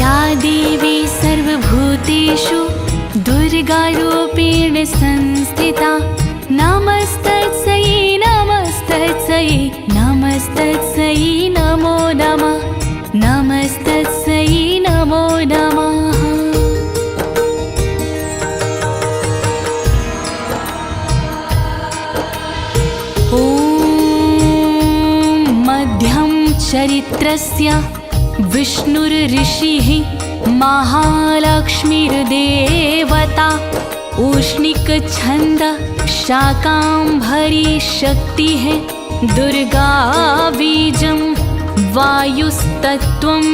या देवी सर्वभूतेषु दुर्गारूपेण संस्थिता नमस्तस्यै नमस्तस्यै नमस्तस्यै नमो नमः नमस्तस्यै नमो नमः। ॐ मध्यं चरित्रस्य विष्णुर्ऋषिः महालक्ष्मीर्देवता उष्णिकछन्द शाकाम्भरी शक्तिः दुर्गा बीजं वायुस्तत्त्वं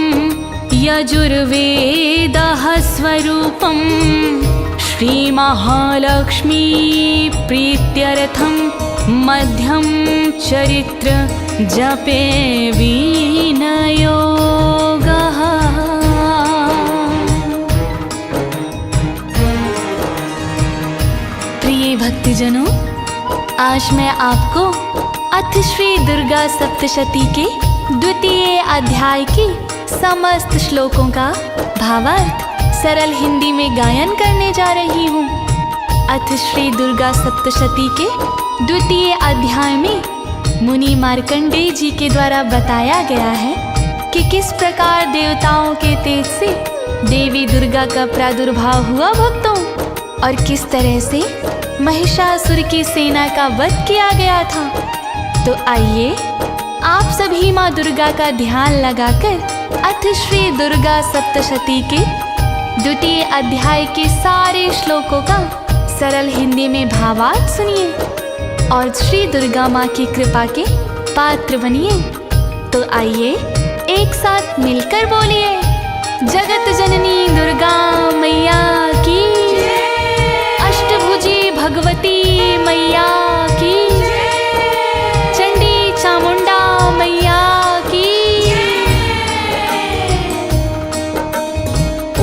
यजुर्वेदः स्वरूपं श्रीमहालक्ष्मी प्रीत्यर्थं मध्यं चरित्र जपे विनियोगः। प्रिय भक्तजनों, आज मैं आपको अथ श्री दुर्गा सप्तशती के द्वितीय अध्याय की समस्त श्लोकों का भावार्थ सरल हिंदी में गायन करने जा रही हूँ। अथ श्री दुर्गा सप्तशती के द्वितीय अध्याय में मुनि मार्कंडेय जी के द्वारा बताया गया है कि किस प्रकार देवताओं के तेज से देवी दुर्गा का प्रादुर्भाव हुआ भक्तों, और किस तरह से महिषासुर की सेना का वध किया गया था। तो आइए आप सभी माँ दुर्गा का ध्यान लगाकर अथ श्री दुर्गा सप्तशती के द्वितीय अध्याय के सारे श्लोकों का सरल हिंदी में भावार्थ सुनिए और श्री दुर्गा माँ की कृपा के पात्र बनिए। तो आइए एक साथ मिलकर बोलिए, जगत जननी दुर्गा मैया की, अष्टभुजी भगवती मैया की, चंडी चामुंडा मैया की।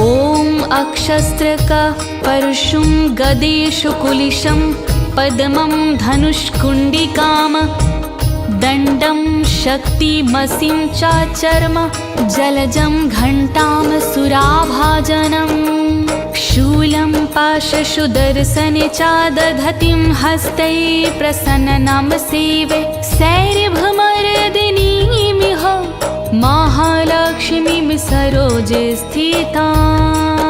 ओम अक्षस्त्र का परशुं गदेशु कुलिशं पद्मं धनुष्कुंडिकाम दंडं शक्तिमसिं चाचर्म जलजं घंटाम सुराभाजनं शूलं पाशशुदर्शने चादधतिं हस्तै प्रसन्नं सेवे सैर्भमर्दिनीमिह महालक्ष्मीं सरोजे स्थिताम्।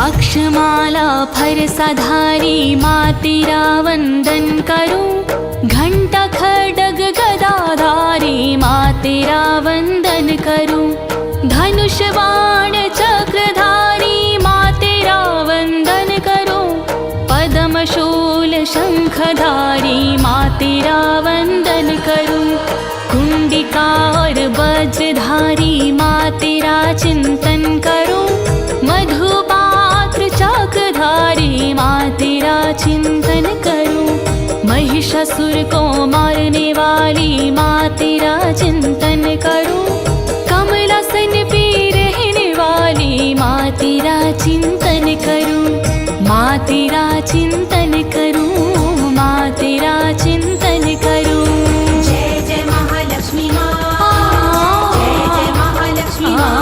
अक्षमाला फरसाधारी माँ तेरा वंदन करूं, घंटा खड्ग गदाधारी माँ तेरा वंदन करूं, धनुष बाण चक्रधारी माँ तेरा वंदन करूं, पद्म शूल शंखधारी माँ तेरा वंदन करूं, कुंडिका और वज्रधारी माँ तेरा चिंतन करूं, मधुपात्र चाकधारी माँ तेरा चिंतन करूं, महिषासुर को मारने वाली माँ तेरा चिंतन करूं, कमलासन पे रहने वाली माँ तेरा चिंतन करूं, माँ तेरा चिंतन करूं, माँ तेरा चिंतन करूं। जय जय महालक्ष्मी माँ, जय जय महालक्ष्मी माँ,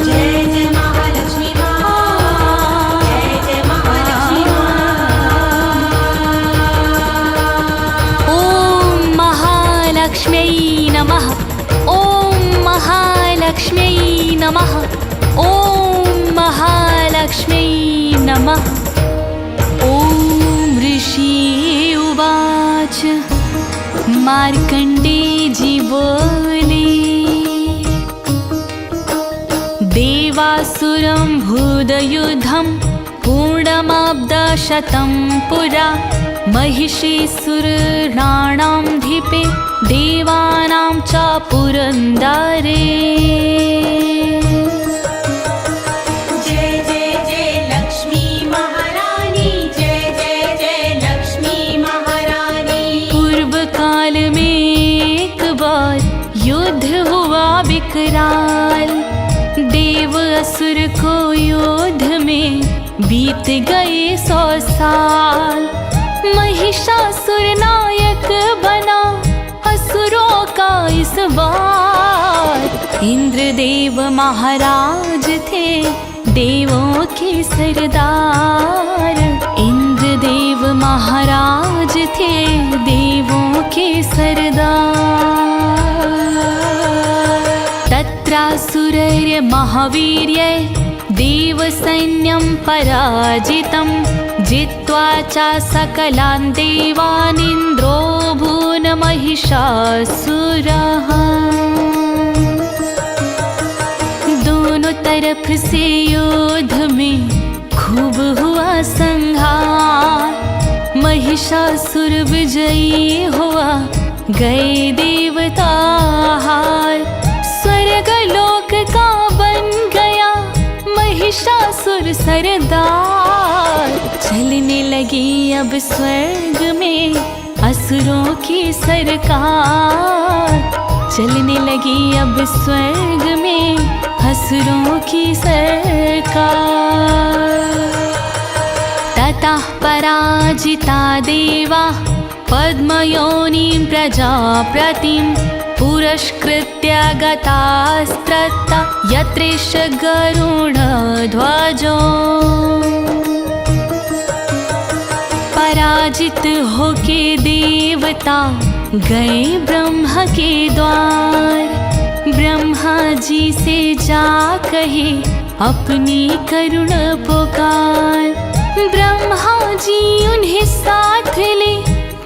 जय जय महालक्ष्मी माँ, जय जय महालक्ष्मी माँ। ओम महालक्ष्म्यै नमः, ओम महालक्ष्म्यै नमः, ओम महालक्ष्म्यै नमः। ओम ऋषि उवाच मार्कंडेय जी बोले, देवासुरं भूदयुद्धं पूर्णमाब्दशतं पुरा, महिषासुराणां धीपे देवानां च पुरन्दरे। जय जय जय लक्ष्मी महारानी, जय जय जय लक्ष्मी महारानी। पूर्व काल में एक बार युद्ध हुआ विकराल। देव असुर को युद्ध में बीत गए 100 साल। महिषासुर नायक बना असुरों का इस बार। इंद्रदेव महाराज थे देवों के सरदार। इंद्रदेव महाराज थे देवों के सरदार। तत्रासुरैर् महावीर्य देवसैन्यं पराजितं। जित्वा च सकलान् देवान् इन्द्रो भून् महिषासुरः। दोनों तरफ से युद्ध में खूब हुआ संहार। महिषासुर विजयी हुआ गए देवता हार। स्वर्ग लोक का बन गया महिषासुर सरदार। चलने लगी अब स्वर्ग में असुरों की सरकार। चलने लगी अब स्वर्ग में असुरों की सरकार। ततः पराजिता देवा पद्मयोनिं प्रजापतिं। पुरस्कृत्य गतास्त्रता यत्रेष गरुडध्वजो। पराजित होके देवता गए ब्रह्मा के द्वार। ब्रह्मा जी से जा कहे अपनी करुण पुकार। ब्रह्मा जी उन्हें साथ ले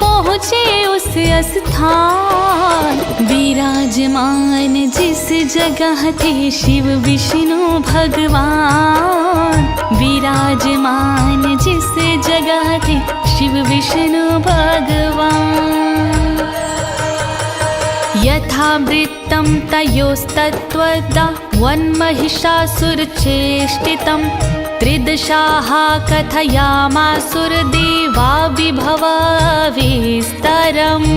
पहुँचे उस स्थान। विराजमान जिस जगह थे शिव विष्णु भगवान। विराजमान जिस जगह थे शिव विष्णु भगवान। यथा वृत्तं तयोस्तत्त्वदा वन्महिषासुरचेष्टितं। त्रिदशाः कथयामासुरदेवा विभव विस्तरम्।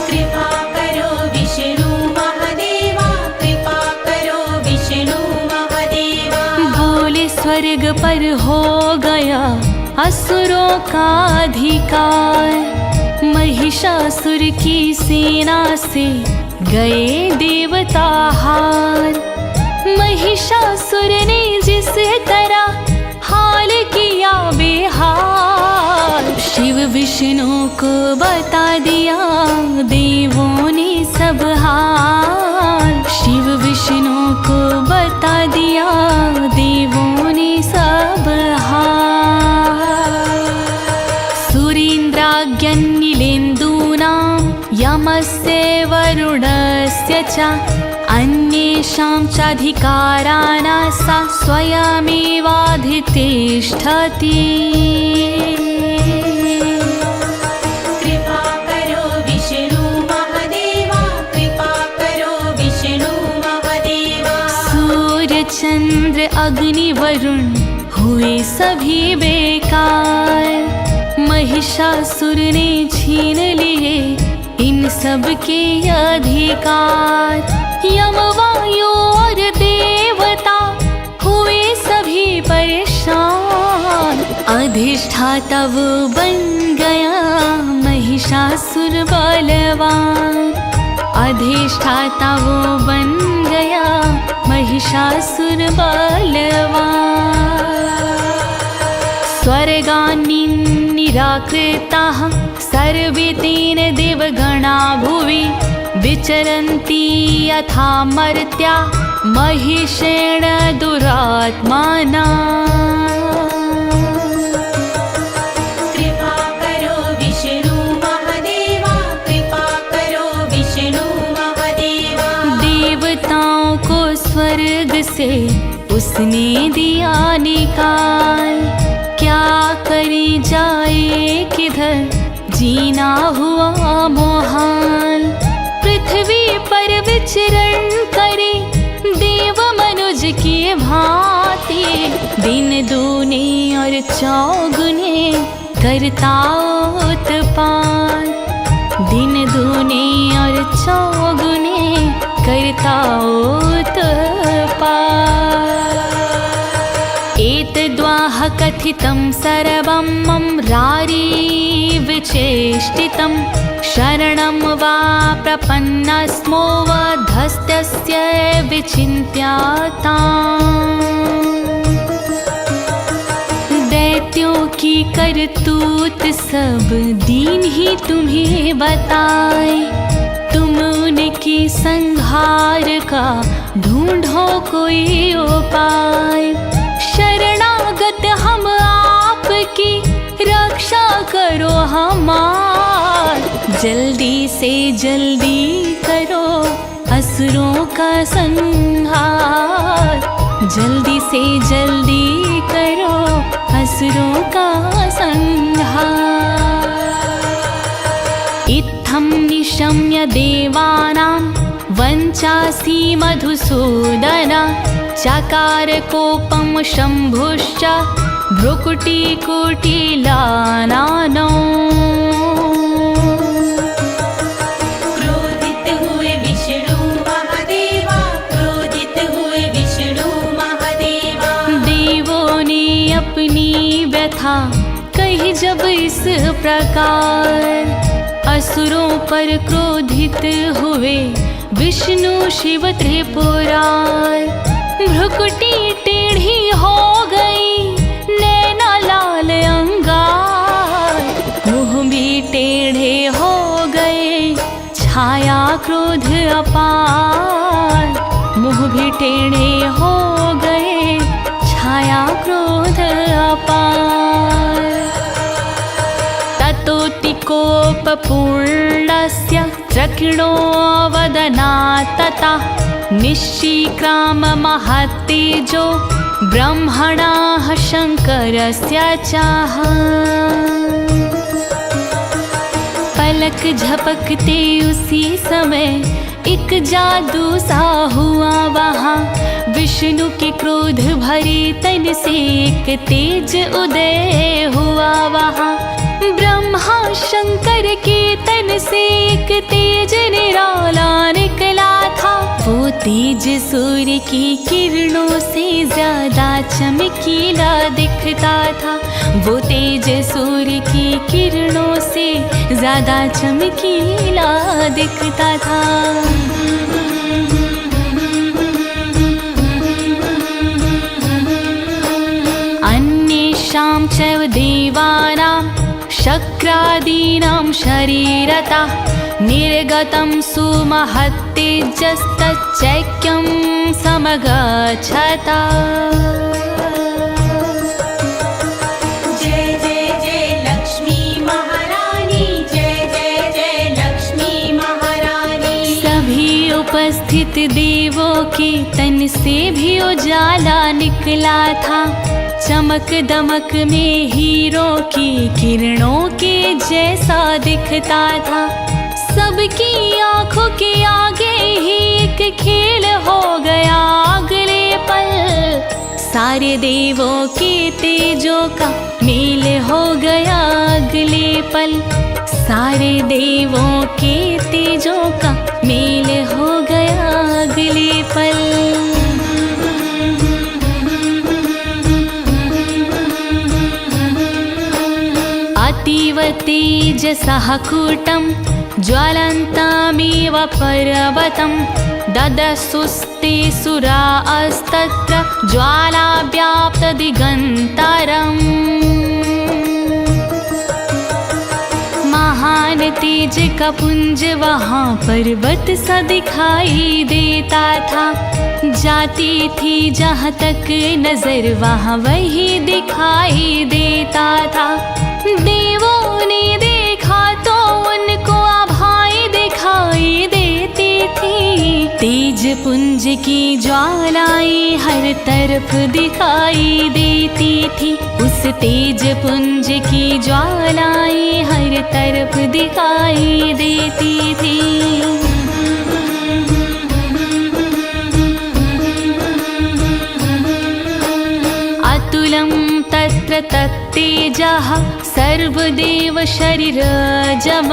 कृपा करो विष्णु महादेवा। कृपा करो विष्णु महादेवा। बोले स्वर्ग पर हो गया असुरों का अधिकार। महिषासुर की सेना से गए देवता हार। महिषासुर ने जिस तरह हाल किया बेहाल। शिव विष्णु को बता दिया देवों ने सब हाल। शिव विष्णु को बता दिया देवों ने सब हाल। सुरेन्द्राग्निलेन्दूनां यमस्य वरुणस्य च अन्येषां चाधिकाराणा सा स्वयमेवाधितिष्ठति। कृपा करो विष्णु महादेवा। कृपा करो विष्णु महादेवा। सूर्य चंद्र अग्नि वरुण हुए सभी बेकार। महिषासुर ने छीन लिए इन सब के अधिकार। यम वायु और देवता हुए सभी परेशान। अधिष्ठाता वो बन गया महिषासुर बलवान। अधिष्ठाता वो बन गया महिषासुर बलवान। स्वर्गान् निराकृताः सर्वे तेन देवगणा भुवि। विचरन्ति यथा मर्त्या महिषेण दुरात्माना। कृपा करो विष्णु महादेवा। कृपा करो विष्णु महादेवा। देवताओं को स्वर्ग से उसने दिया निकाल। क्या करी जाए किधर जीना हुआ मोहाल। पृथ्वी पर विचरण करे देव मनुज की भांति। दिन दूने और चौगुने करता उत्पात। दिन दूने और चौगुने करता उत्पात। एतद्वाह कथितं सर्वं मम रारीविचेष्टितं शरणं वा प्रपन्नस्मो वधस्तस्य विचिन्त्याताम्। दैत्यों की करतूत सब दीन ही तुम्हें बताए, तुम उनकी संहार का ढूंढो कोई उपाय। शरणागत हम आपकी रक्षा करो हमार, जल्दी से जल्दी करो असुरों का संहार, जल्दी से जल्दी करो असुरों का संहार। इत्थं निशम्य देवानां वञ्चासी मधुसूदन, चकार कोपं शम्भुश्च भ्रुकुटिकुटिलाननौ। क्रोधित हुए विष्णु महादेवा, क्रोधित हुए विष्णु महादेवा। देवों ने अपनी व्यथा कही जब इस प्रकार, असुरों पर क्रोधित हुए विष्णु शिव त्रिपुरार। भ्रुकुटी टेढ़ी हो गई, नैना लाल अंगार, मुँह भी टेढ़े हो गए, छाया क्रोध अपार। मुँह भी टेढ़े हो गए, छाया क्रोध अपार। ततोतिकोपपूर्णस्य त्रकिणो वदनात्तता, निश्चिक्राम महत्तेजो ब्रह्मणः शङ्करस्य चाह। पलक झपकते उसी समय एक जादू सा हुआ वहाँ, विष्णु के क्रोध भरे तन से एक तेज उदय हुआ वहाँ। ब्रह्मा शंकर के तन से एक तेज निराला निकला था, वो तेज सूर्य की किरणों से ज्यादा चमकीला दिखता था, वो तेज सूर्य की किरणों से ज्यादा चमकीला दिखता था। अन्येषां चैव देवानां शक्रादीनां शरीरतः निर्गतं सुमहत्तेजस्तच्चैक्यं समगच्छता। जय जय जय लक्ष्मी महारानी, जय जय जय लक्ष्मी महारानी। सभी उपस्थित देवों के तन से भी उजाला निकला था, चमक दमक में हीरों की किरणों के जैसा दिखता था। सबकी आंखों के आगे ही एक खेल हो गया अगले पल, सारे देवों के तेजों का मेल हो गया अगले पल, सारे देवों के तेजों का मेल हो गया अगले पल। अतीव तेजसः कूटं ज्वलन्तमेव पर्वतं, ददसुस्ते सुरास्तत्र ज्वालाव्याप्तदिगन्तरम्। महान तेज का पुंज वहाँ पर्वत सा दिखाई देता था, जाती थी जहाँ तक नजर वहाँ वही दिखाई देता था। देवों ने देखा तो उनको आभाएं दिखाई देती थी, तेज पुंज की ज्वालाएं हर तरफ दिखाई देती थी, उस तेज पुंज की ज्वालाएं हर तरफ दिखाई देती थी। अतुलं तत्र तत्तेजः सर्वदेव शरीरजम्,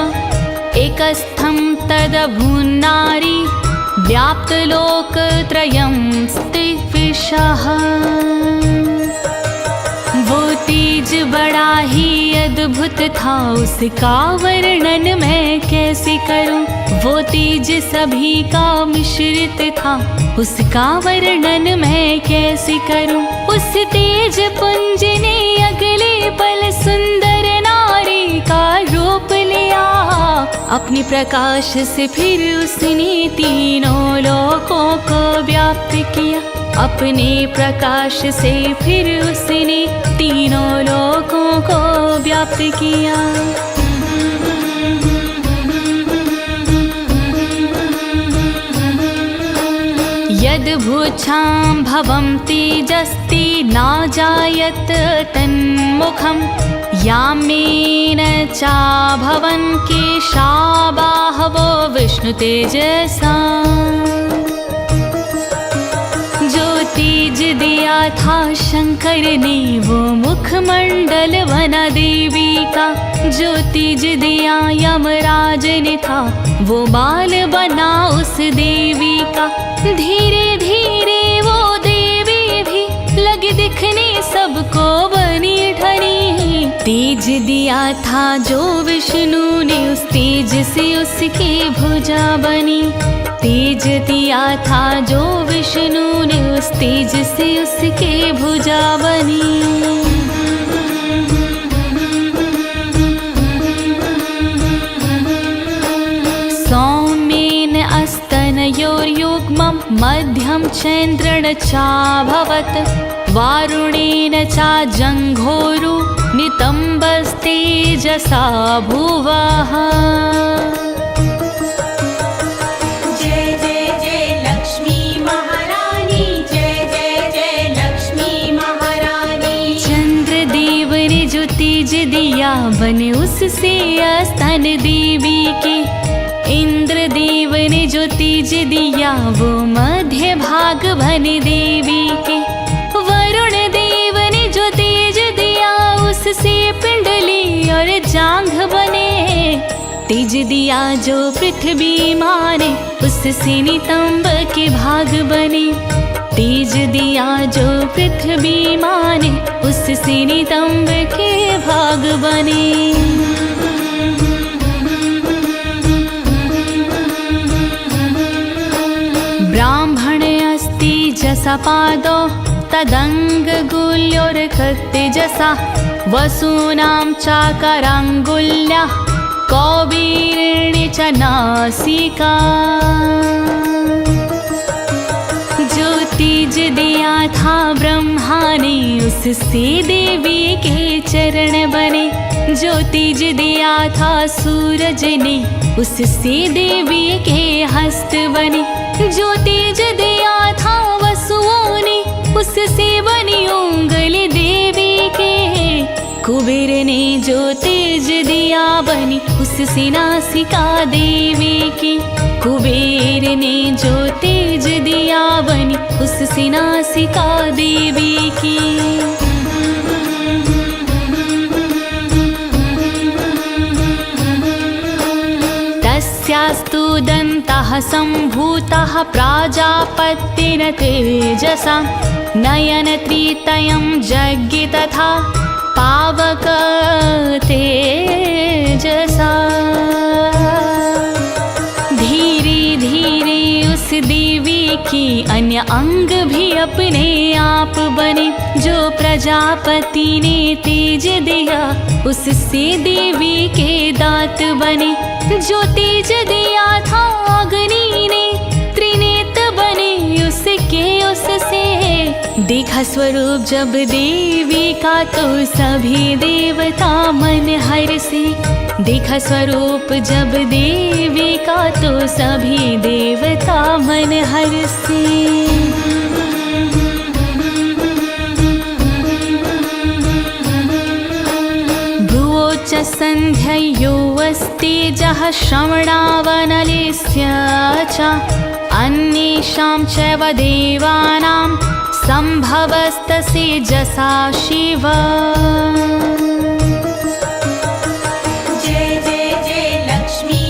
एकस्थं तदभून्नारी व्याप्तलोकत्रयं स्थिविषः। वो तेज बड़ा ही अद्भुत था, उसका वर्णन मैं कैसे करूं। वो तेज सभी का मिश्रित था, उसका वर्णन मैं कैसे करूं। उस तेज पुंज ने अगले पल सुंदर नारी का रूप लिया। अपने प्रकाश से फिर उसने तीनों लोकों को व्याप्त किया। अपने प्रकाश से फिर उसने तीनों लोकों को व्याप्त किया। यद्भुच्छां भवं तेजस्ति न जायत तन्मुखं। यामेन चा भवन केशा बाहवो विष्णु तेजसा। जो तेज दिया था शंकर ने वो मुखमंडल बना देवी का। जो तेज दिया यमराज ने था वो बाल बना उस देवी का। धीरे धीरे वो देवी भी लगी दिखने सबको बनी ठनी। तेज दिया था जो विष्णु ने उस तेज से उसकी भुजा बनी। तेज दिया था जो विष्णु ने उस तेज से उसकी भुजा बनी। सौम्येन अस्तनयोर्युग्मं मध्यं चन्द्रेण चाभवत्। वारुणेन चा जङ्घोरु नितम्बस्तेजसा भुवः। जय जय जय लक्ष्मी महारानी, जय जय जय लक्ष्मी महारानी। चंद्रदेव ने जो तेज दिया बने उससे स्तन देवी के। इंद्रदेव ने जो तेज दिया वो मध्य भाग बने देवी के। वरुण देव ने जो तेज दिया उससे पिंडली और जांघ बने। तेज दिया जो पृथ्वी माने उससे नितंब के भाग बने। तेज दिया जो पृथ्वी माने उससे नितंब के भाग बने। ब्राह्मण अस्ति जसा पादो तदङ्गुल्योर्कतेजसा। वसूनां चाकराङ्गुल्या कौबीर्णि च नासिका। जो तेज दिया था ब्रह्मा ने उससे देवी के चरण बने। जो तेज दिया था सूरज ने उससे देवी के हस्त बने। जो तेज दिया था वसुओं ने उससे बनी उंगली देवी के। कुबेर ने जो तेज दिया बनी उससे नासिका देवी की। कुबेर ने जो तेज दिया बनी उससे नासिका देवी की। तस्यास्तु दन्तः सम्भूतः प्राजापत्येन तेजसा। नयनत्रितयं जज्ञे तथा पावक तेजसा। धीरे धीरे उस देवी की अन्य अंग भी अपने आप बने। जो प्रजापति ने तेज दिया उससे देवी के दांत बने। जो तेज दिया था अग्नि ने त्रिनेत्र बने उसके उससे। देखा स्वरूप जब देवी का तो सभी देवता मन हर से। देखा स्वरूप जब देवी का तो सभी देवता मन हर से। भ्रुवोच्च सन्ध्ययो अस्तेजः श्रवणावनलेस्य च। अन्येषां चैव देवानां सम्भवस्तसेजसा शिव। जय जय जय लक्ष्मी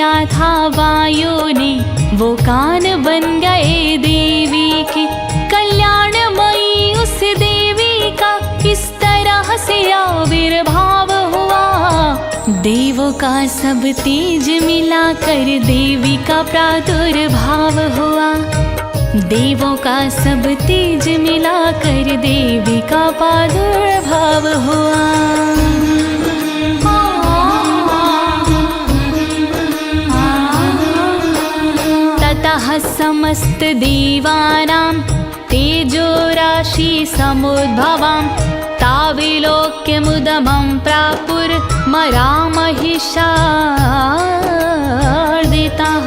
दिया था वायु ने, वो कान बन गए देवी के। कल्याणमयी उस देवी का इस तरह से आविर्भाव हुआ। देवों का सब तेज मिलाकर देवी का प्रादुर्भाव हुआ। देवों का सब तेज मिलाकर देवी का प्रादुर्भाव हुआ। ततः समस्त देवानां तेजो राशि समुद्भवां ताविलोक्यमुदमं प्रापुर्मरामहिषार्दिताः।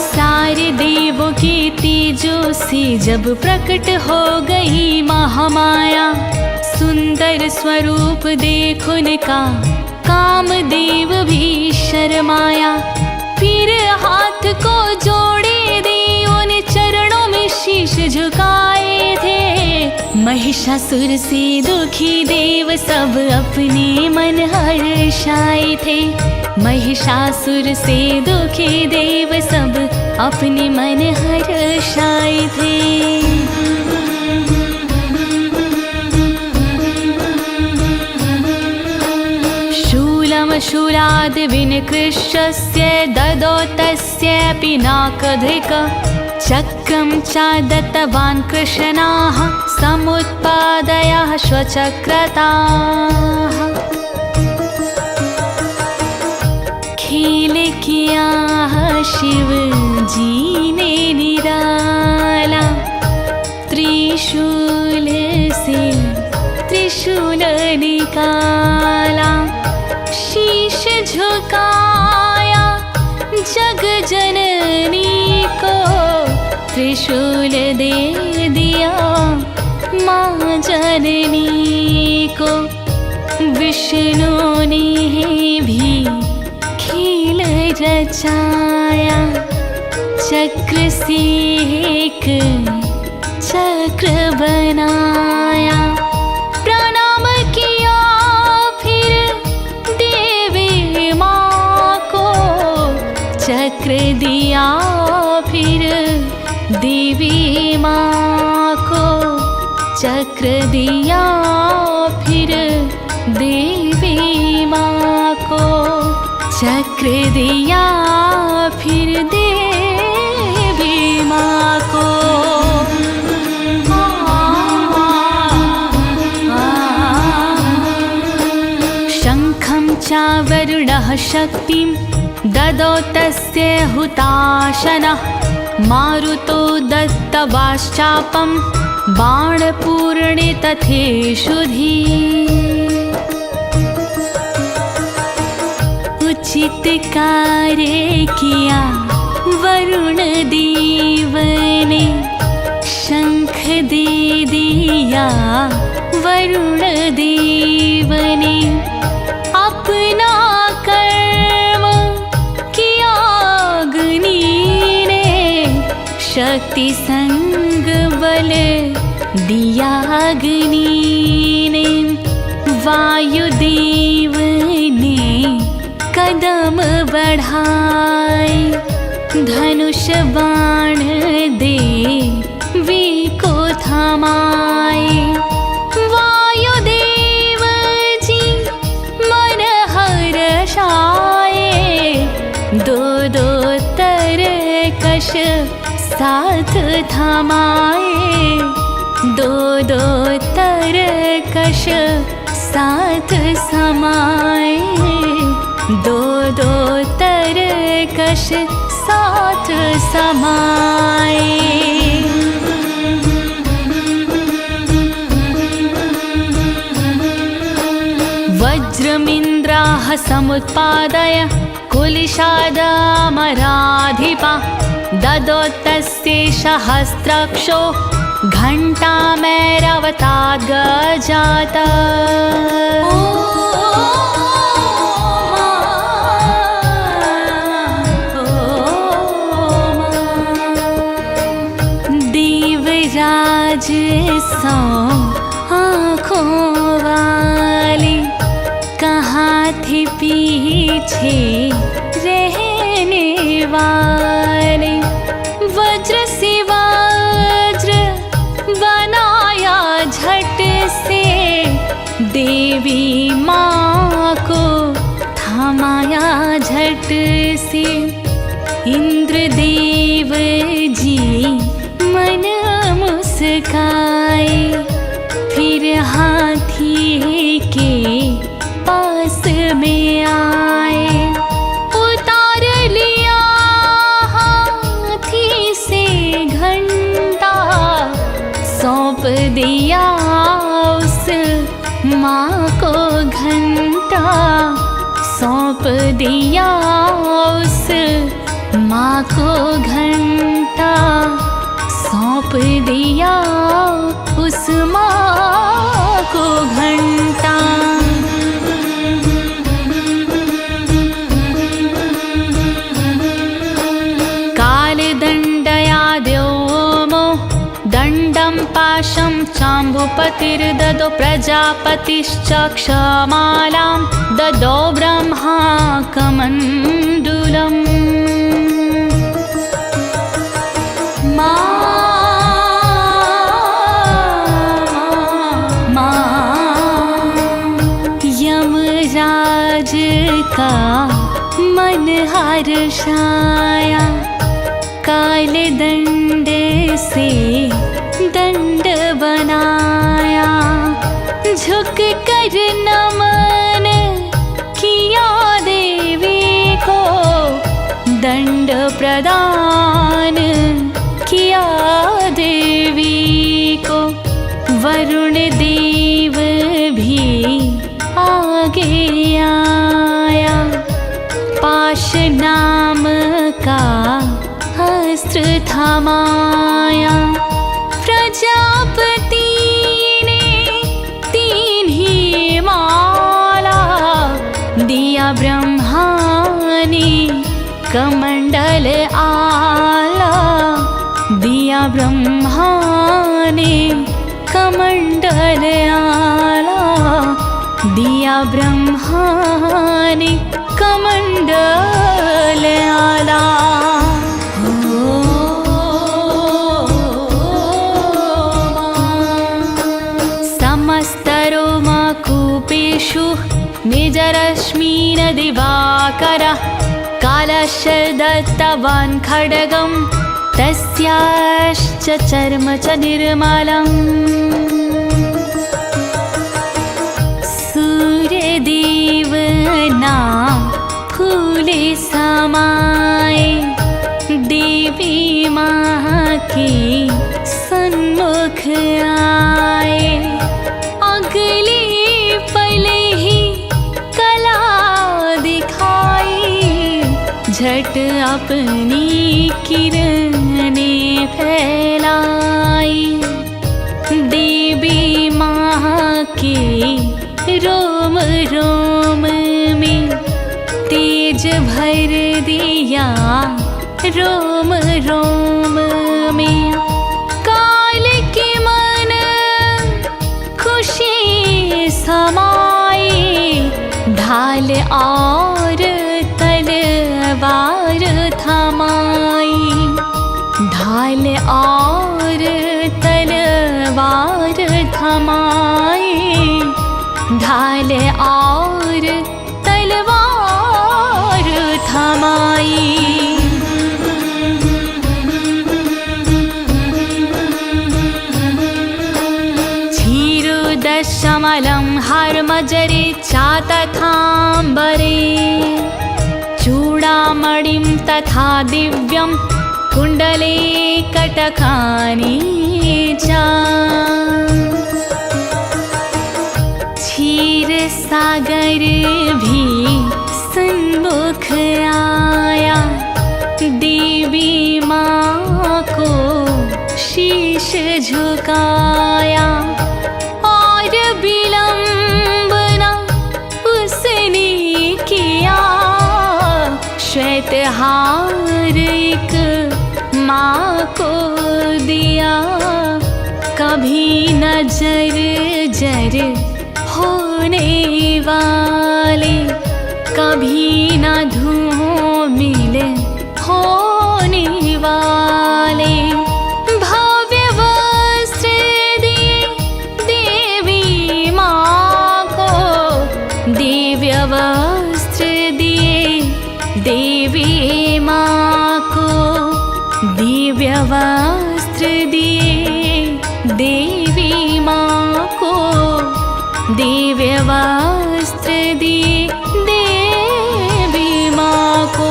सारे देवों के तेजों से जब प्रकट हो गई महामाया, सुंदर स्वरूप देख उनका कामदेव भी शर्माया। फिर हाथ को जोड़े दे उन चरणों में शीश झुकाए थे। महिषासुर से दुखी देव सब अपने मन हर्षाए थे। महिषासुर से दुखी देव सब अपने मन हर्षाए थे। शूलादिविनिकृष्यस्य ददौ तस्यापि नाकधिक। चक्रं च दत्तवान् कृष्णाः समुत्पादयः स्वचक्रताः। खेल किया शिव जी ने निराला, त्रिशूल से त्रिशूल निकाला। शीश झुकाया जग जननी को, त्रिशूल दे दिया माँ जननी को। विष्णु ने भी खेल रचाया, चक्र से एक चक्र बनाया। प्रणाम किया चक्र दिया फिर देवी माँ को। चक्र दिया फिर देवी माँ को। चक्र दिया फिर देवी माँ को। शंखं च वरुणः शक्तिं ददौ तस्य हुताशनः। मारुतो दत्तवाश्चापं बाणपूर्णे तथेषुधि। उचित कार्य किया वरुण देव ने, शंख दे दिया वरुण देव ने। अपना शक्ति संग बल दिया अग्नि ने। वायुदेव ने कदम बढ़ाए, धनुष बाण देवी को थमाए। वायुदेव जी मन हर्षाए, दो दो तरकश साथ थमाए। दो दो तरकश साथ समाए। दो दो तरकश साथ समाए। वज्रमिन्द्राः समुत्पादय कुलिशादामराधिपा। ददौ तस्यै सहस्राक्षो घण्टामैरवताद् गजाता। देवराज सौ आँखों वाली, कहाँ थी पीछे पीछे रहने वाले। वज्र से वज्र बनाया झट से, देवी माँ को थमाया झट से। इंद्रदेव जी मन मुस्काए, फिर हाथी के पास में आए। उतार लिया हाथी से घंटा, सौंप दिया उस माँ को घंटा, सौंप दिया उस माँ को घंटा, सौंप दिया उस माँ को घंटा। कालदण्डया द्योमो दण्डं पाशं चाम्बुपतिर्ददो, प्रजापतिश्च क्षमालां ददो ब्रह्मा कमण्डलम्। यमराज का मन हर्षाया, कालदंड से दंड बनाया। झुक कर नमन किया देवी को, दंड प्रदान किया देवी को। वरुण देव भी आगे आया, पाश नाम का अस्त्र थमाया। प्रजापति ने 3 ही माला दिया, ब्रह्मा ने कमंडल आला दिया, ब्रह्मा ने कमंडल आला दिया, ब्रह्मा ने कमंडल आला। समस्तरोमकूपेषु निजरश्मीन दिवाकरः, कालश्च दत्तवान् खड्गं, तस्याश्च चर्म च निर्मलम्। सूर्यदेव नाम फूले समाए, देवी माँ के सन्मुख आए। अगले पल ही कला दिखाई, झट अपनी किरणें फैलाई। देवी माँ के रोम रोम में तेज भर दिया, रोम रोम में। काल के मन खुशी समाई, ढाल और तलवार थमाई, ढाल और तलवार थमाई, ढाल और तलवार थमाई। क्षीरोदशमलं हर्मजरे चातथाम्बरे, चूडामणिं तथा दिव्यं कुण्डले कटकानि च। क्षीर सागर भी सन्मुख आया, देवी माँ को शीश झुकाया। और विलंब न उसने किया, श्वेत हार एक माँ को दिया। कभी नजर जर होने वाले, कभी न धूमिल होने वाले। भव्य वस्त्र दिए देवी माँ को, दिव्य वस्त्र दिए देवी माँ को, दिव्य वस्त्र दिए देवी माँ को, दिव्य वस्त्र दिए देवी माँ को।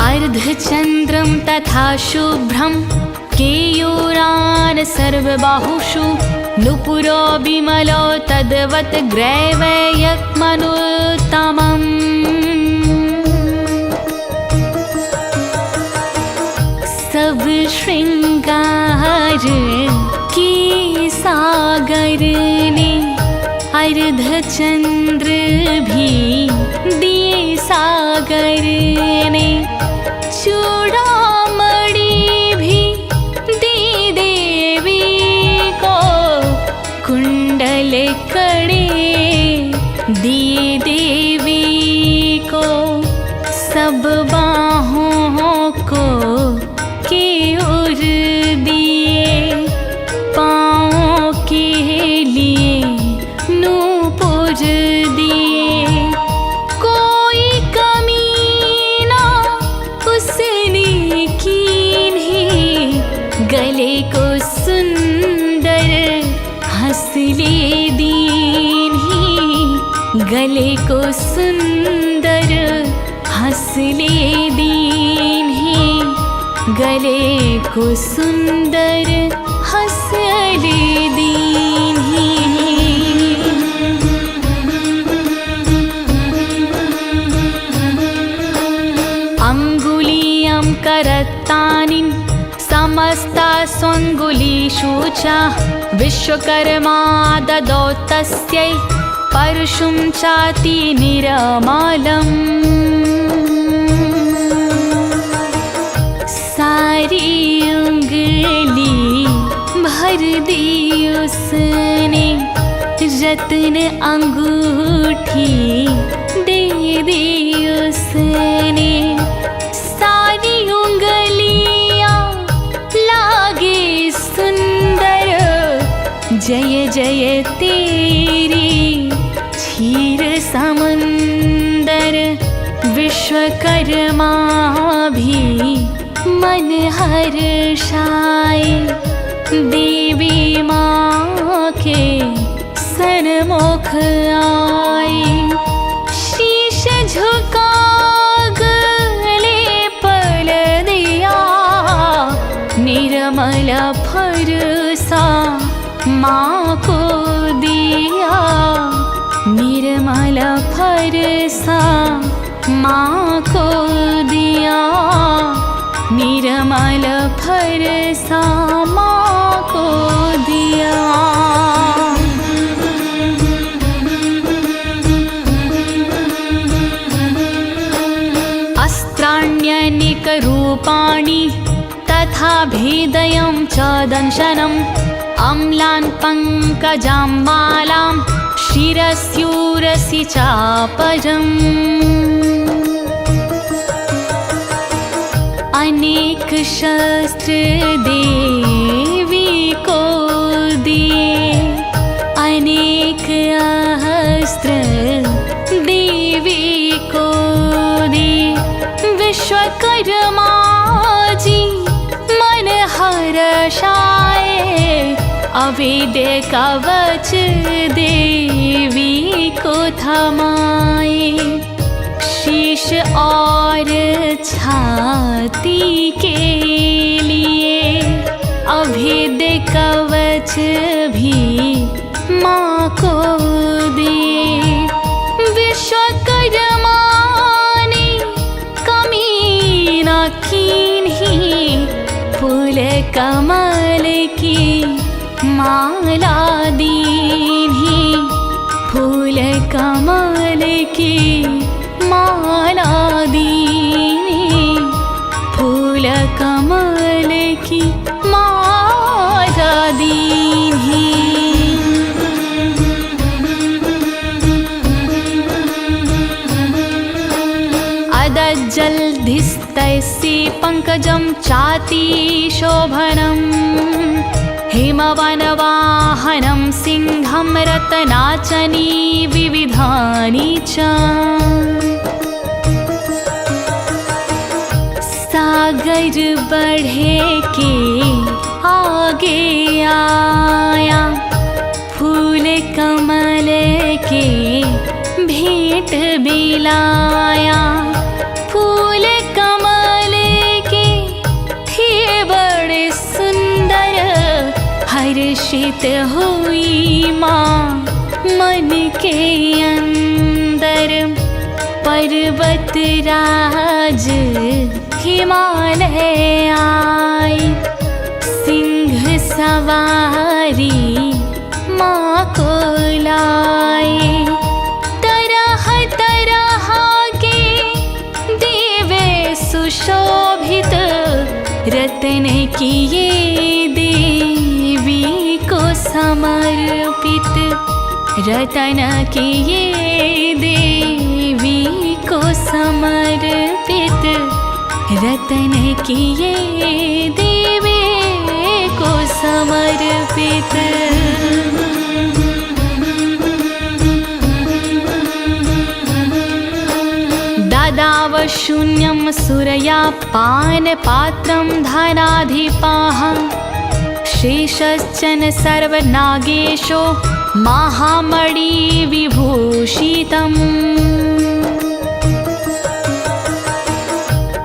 अर्धचन्द्रं तथा शुभ्रं केयूरान् सर्वबाहुषु, नुपुरो विमलो तद्वत् ग्रैवयक्मनुत्तमम्। सब श्रृंगार के सागर ने अर्धचंद्र भी दिए सागर ने, चूड़ामणि भी दी देवी को, कुंडल कड़े दिए देवी को, सब बाहों को केयूर दिए, पाँव के लिए नूपुर दिए। कोई कमी ना उसने की नहीं, गले को सुंदर हंसले दीन्ही, गले को सुंदर हंसले दीन्ही, गले को सुंदर हंसले दीन्ही। अंगुलीयं करत्तानि समस्ता स्वंगुलीषु च, विश्वकर्मा ददौ तस्यै परशुं चाति निरमलम्। सारी उंगली भर दी उसने, रत्न अंगूठी दे दी उसने। सारी उंगलियां लागे सुंदर, जय जय तेरी क्षीर समंदर। विश्वकर्मा भी मन हर्षाए, देवी माँ के सन्मुख आए। शीश झुका गले पर दिया, निर्मल फरसा माँ को दिया, निर्मल फरसा माँ को दिया, निर्मल फरसा माँ को दिया। अस्त्राण्यनेक रूपाणि तथा भेदयं च दंशनम्, अम्लान् पङ्कजाम्बालां शिरस्यूरसि चापजम्। अनेक शस्त्र देवी को दिए, अनेक अस्त्र देवी को दिए। विश्वकर्मा जी मन हर्षाए, अवेद्य कवच देवी को थमाए। शीश और छाती के लिए अभेद्य कवच भी माँ को दिए। विश्वकर्मा ने कमी न कीन्ही, फूल कमल की माला दीन्ही, फूल कमल की माला दीनी, फूल कमल की माला दीनी। तज्जलधिस्तैः पङ्कजं चातिशोभनम् हिमवनवाहनं सिंहं रत्नाचनी विविधानि च सागर बढ़े के आगे आया फूल कमल के भेंट बिलाया फूल कमल के थे बड़े सुंदर हर्षित हुई माँ मन के अंदर पर्वत राज हिमालय आए सिंह सवारी माँ को लाए तरह तरह के देवे सुशोभित रत्न किए देवी को समर्पित रतन किए देवी को समर्पित रतन किए देवी को समर्पित ददाव शून्यं सुरया पानपात्रं धनाधिपाः शेषश्चन सर्वनागेशो महामणि विभूषितम्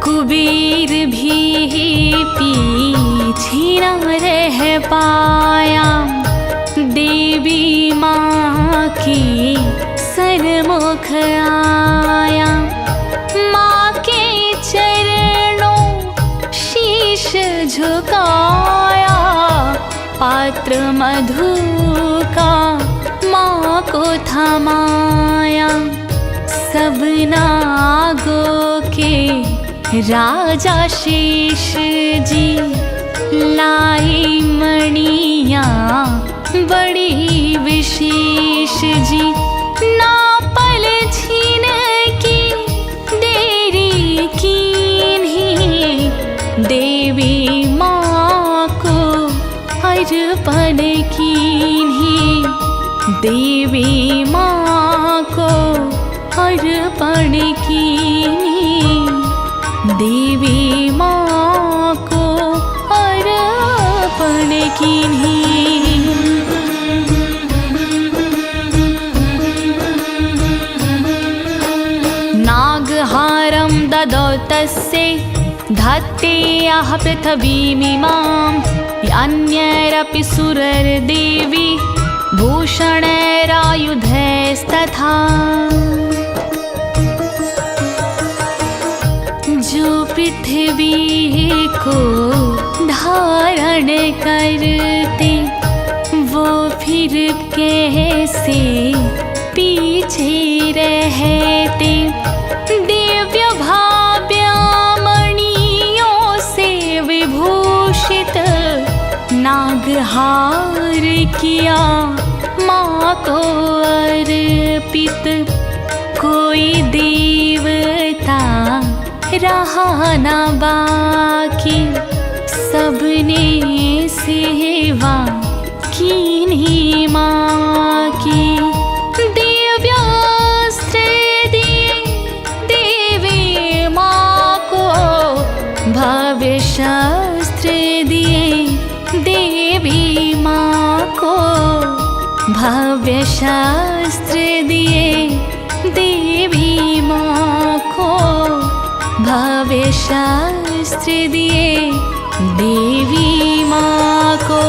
कुबेर भी पीछे न रह पाया देवी माँ की सन्मुख आया माँ के चरणों शीश झुकाया पात्र मधु का माँ को थमाया सब नागों के राजा शेष जी लाई मणियाँ बड़ी विशेष जी ना पल छीन की देरी कीन्ही देवी माँ को अर्पण कीन्ही देवी माँ को अर्पण कीन्ही देवी माँ को अर्पण कीन्ही नागहारं ददौ तस्यै धत्तेयाः पृथिवीमिमां अन्यैरपि सुरैर्देवी भूषणैरायुधैस्तथा जो पृथ्वी को धारण करते वो फिर कैसे पीछे रहते दिव्य भाव्यमणियों से विभूषित नागहार किया माँ को अर्पित कोई देवता रहा न बाकी सबने सेवा कीन्ही माँ की दिव्यास्त्र दिए देवी माँ को भव्य शस्त्र दिए देवी माँ को भव्य शस्त्र दिए देवी माँ को भव्य शस्त्र दिए देवी माँ को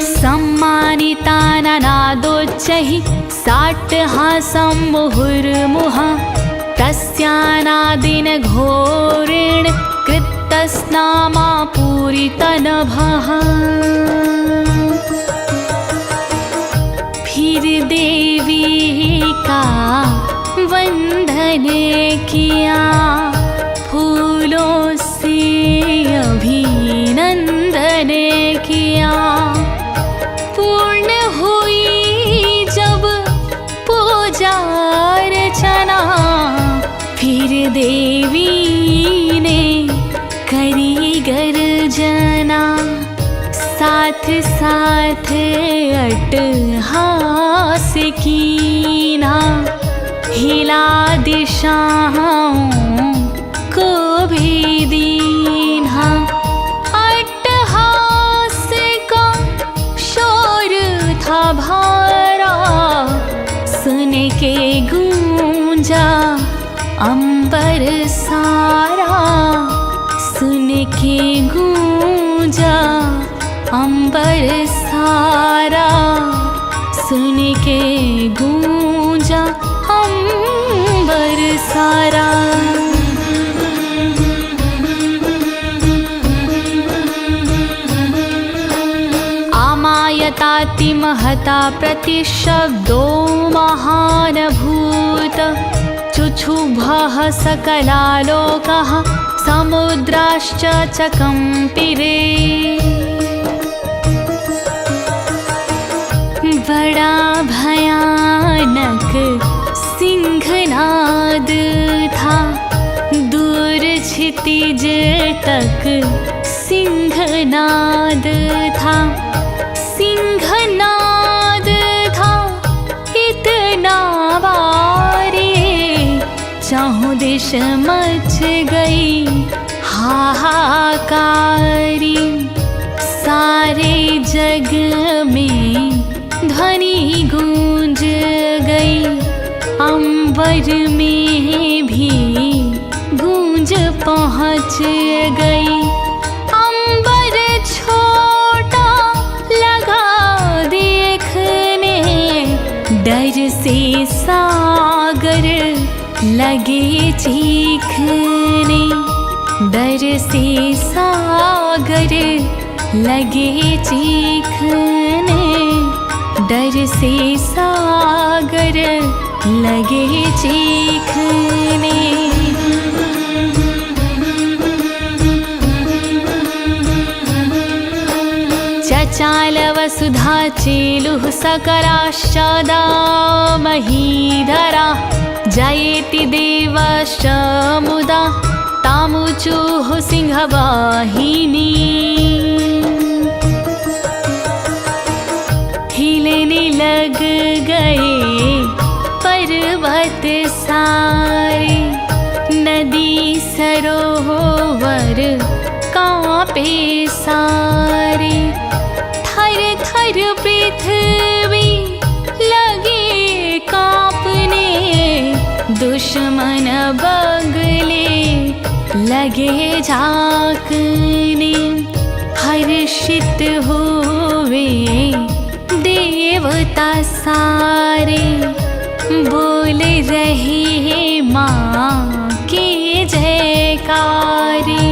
सम्मानिता नादोच्चैः साट्टहासं मुहुर्मुहुः तस्यानादिन घोरेण कृतस्नामा पूरितनभः फिर देवी का वंदन किया फूलों से अभिनंदन किया पूर्ण हुई साथ अट्टहास कीना, हिला दिशाओं को भी दीन्हा। अट्टहास का शोर था भारा, सुन के गूंजा अंबर सारा, सुन के गूंजा अंबर सारा, सुन के गूंजा अंबर सारा। आमायताति महता प्रतिशब्दो महानभूत, चुचुभः सकलालोकः समुद्राश्च चकम्पिरे। बड़ा भयानक सिंहनाद था, दूर क्षितिज तक सिंहनाद था। सिंहनाद था इतना वारे, चाहों दिश मच गई हाहाकारी। सारे जग में ध्वनि गूंज गई, अंबर में भी गूंज पहुँच गई। अंबर छोटा लगा देखने, डर से सागर लगे चीखने, डर से सागर लगे चीखने, डर से सागर लगे चीखने। चचाल वसुधा चेलुः सकलाश्चदा महीधरा, जयेति देवश्च मुदा तामुचुः सिंहवाहिनी। हिलने लग गए पर्वत सारे, नदी सरोवर कांपे सारे। थर थर पृथ्वी लगे कांपने, दुश्मन बगले लगे झांकने। हर्षित हुए देवता सारे, बोल रहे माँ के जयकारे।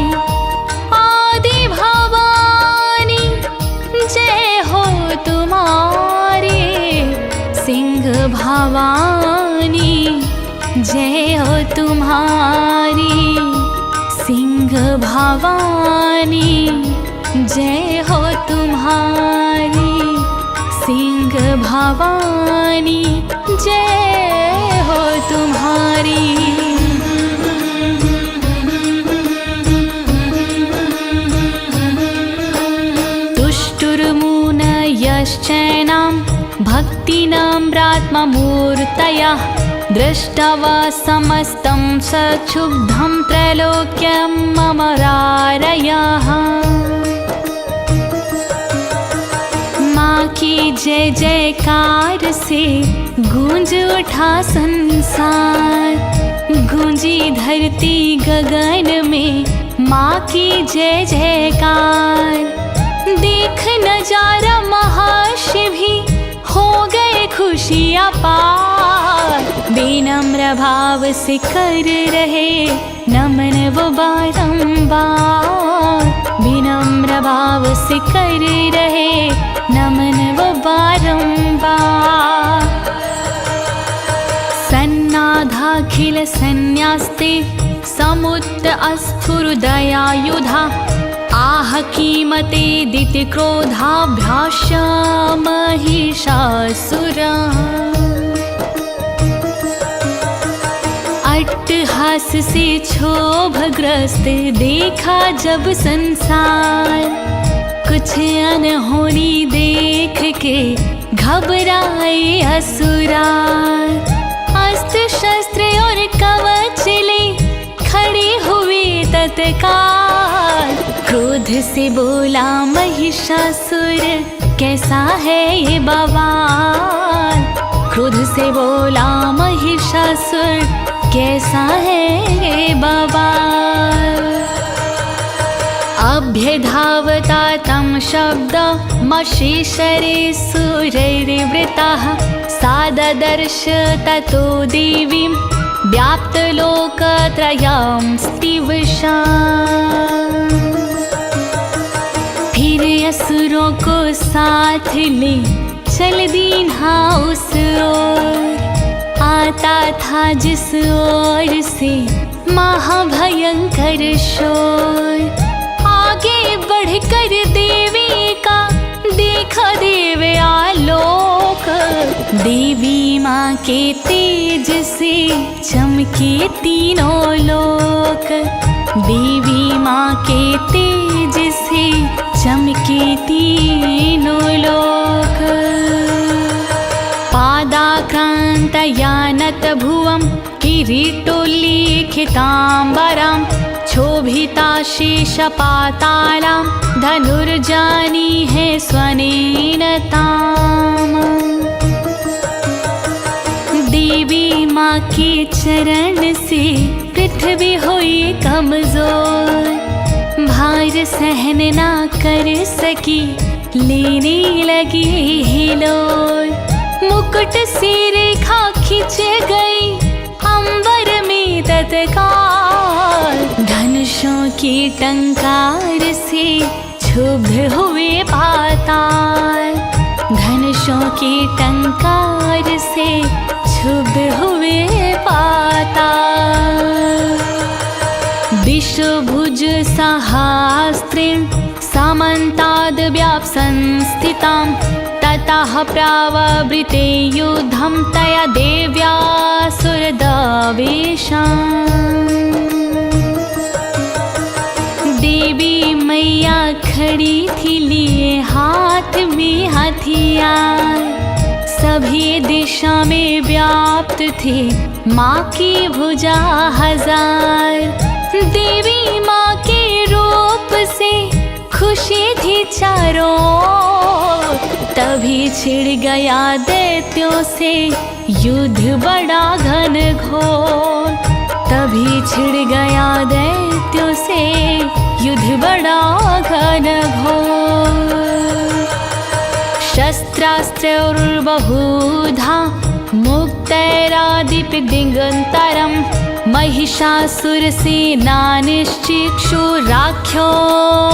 आदि भवानी जय हो तुम्हारी, सिंह भवानी जय हो तुम्हारी, सिंह भवानी जय हो तुम्हारी, सिंह भवानी जय हो तुम्हारी। तुष्टुर्मुनयश्चैनां भक्तिनम्रात्ममूर्तयः, दृष्ट्वा समस्तं सक्षुब्धं त्रैलोक्यं ममरारयः। माँ की जय जयकार से गूंज उठा संसार, गूंजी धरती गगन में माँ की जय जयकार। देख नजारा महर्षि भी हो गए खुशियाँ पार, विनम्र भाव से कर रहे नमन वो बारंबार, विनम्र भाव से कर रहे नमन वो बारंबार। सन्नाधाखिल सन्न्यास्ते समुद्र अस्फुरदयायुधा, आह कीमते दिति क्रोधाभ्यास्य महिषासुरा। अट्टहास से क्षोभग्रस्त देखा जब संसार, कुछ अनहोनी देख के घबराए असुरा, अस्त्र शस्त्र और कवच ले खड़े हुए तत्काल। क्रोध से बोला महिषासुर, कैसा है ये बवाल। क्रोध से बोला महिषासुर, कैसा है ये बवाल। अभ्यधावता तं शब्दमशेषरे सुरैर्वृतः, सा ददर्श ततो देवीं व्याप्तलोकत्रयं स्तिवशाम्। फिर असुरों को साथ ले चल दीन्हा उस ओर, आता था जिस ओर से महाभयंकर शोर। आगे बढ़कर देवी का देखा दिव्य आलोक, देवी माँ के तेज से चमके तीनों लोक। देवी माँ के तेज से चमके तीनों लोक। पादाक्रान्तयानत भुवं किरीटोल्लिखिताम्बरं, क्षोभिता शेषपातालां धनुर्जानी है स्वनेन ताम्। देवी माँ के चरण से पृथ्वी हुई कमजोर, भार सहन ना कर सकी लेने लगी हिलोर। मुकुट से रेखा खिंच गई अंबर में तत्काल, धनुषों की टंकार से क्षुब्ध हुए पाताल। धनुषों की टंकार से क्षुब्ध हुए पाताल। विश्वभुज सहास्त्रेण समन्ताद् व्याप्संस्थितां, ततः प्राववृते युद्धं तया देव्यासुरदावेशाम्। देवी मैया खड़ी थी लिए हाथ में हथियार, सभी दिशा में व्याप्त थे माँ की भुजा हजार। देवी माँ के रूप से खुशी थी चारों, तभी छिड़ गया दैत्यों से युद्ध बड़ा घन घोर। तभी छिड़ गया दैत्यों से युद्ध बड़ा घन घोर। शस्त्रास्त्रैर्बहुधा मुक्तैरादिपिदिगन्तरं, महिषासुरसेनानिश्चिक्षुराख्यो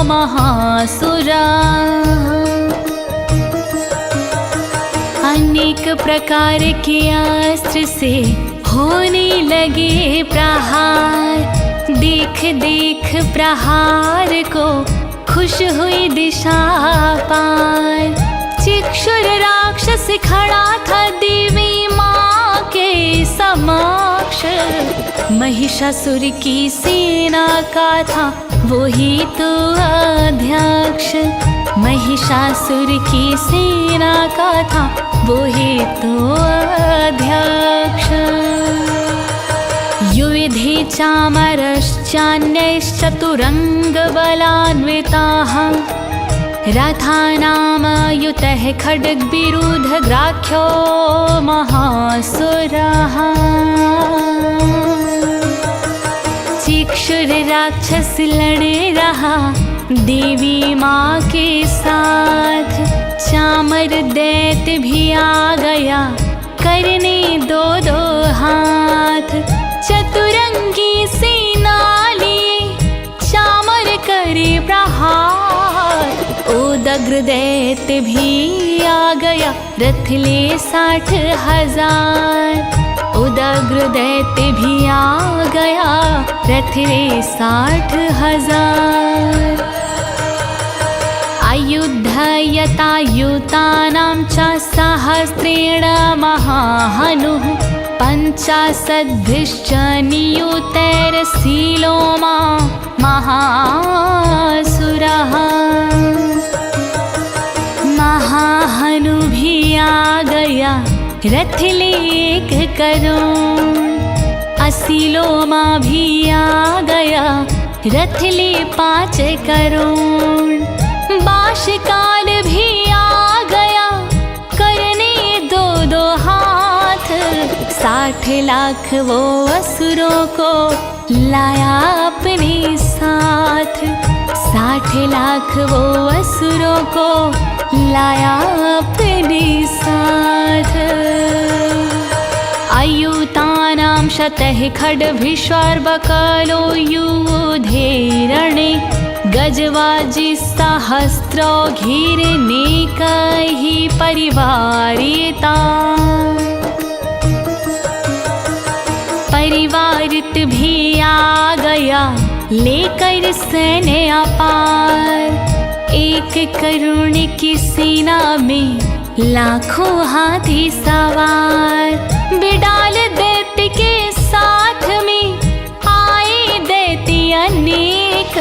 महासुरः। अनेक प्रकार के अस्त्र से होने लगे प्रहार, देख देख प्रहार को खुश हुई दिशा पार। चिक्षुर राक्षस खड़ा था देवी माँ के समक्ष, महिषासुर की सेना का था वो ही तो अध्यक्ष। महिषासुर की सेना का था वो ही तो अध्यक्ष। युविधे चामरश्चान्यश्चतुरङ्गबलान्विताः, रथानामयुतः खड्गविरुधग्राख्यो महासुरः। चिक्षुर राक्षस लड़ रहा देवी माँ के साथ, चामर दैत्य भी आ गया करने दो दो हाथ। चतुरंगी सेना लिए चामर करे प्रहार, उदग्र दैत्य भी आ गया रथ ले 60,000। उदग्र दैत्य भी आ गया रथ ले 60,000। अयुद्धयतायुतानां च सहस्रेण महाहनुः, 50,000 नियुतैरशीलो महासुरः। हनु भी आ गया रथ लेक करुण। असीलो माँ भी आ गया रथ ले 5 करुण। बाशकाल भी आ गया करने 2-2 हाथ। 60 लाख वो असुरों को लाया अपने साथ। 60 लाख वो असुरों को लाया अपने साथ। अयुतानां शतः खड्गभिष्वार्बकलो युधे रणे। गजवाजी सहस्रौघिर्नेकैः परिवारिता। परिवारित भी आ गया लेकर सैन्य अपार। 1 करुण की सेना में लाखों हाथी सवार। बिडाल दैत्य के साथ में आए दैत्य अनेक।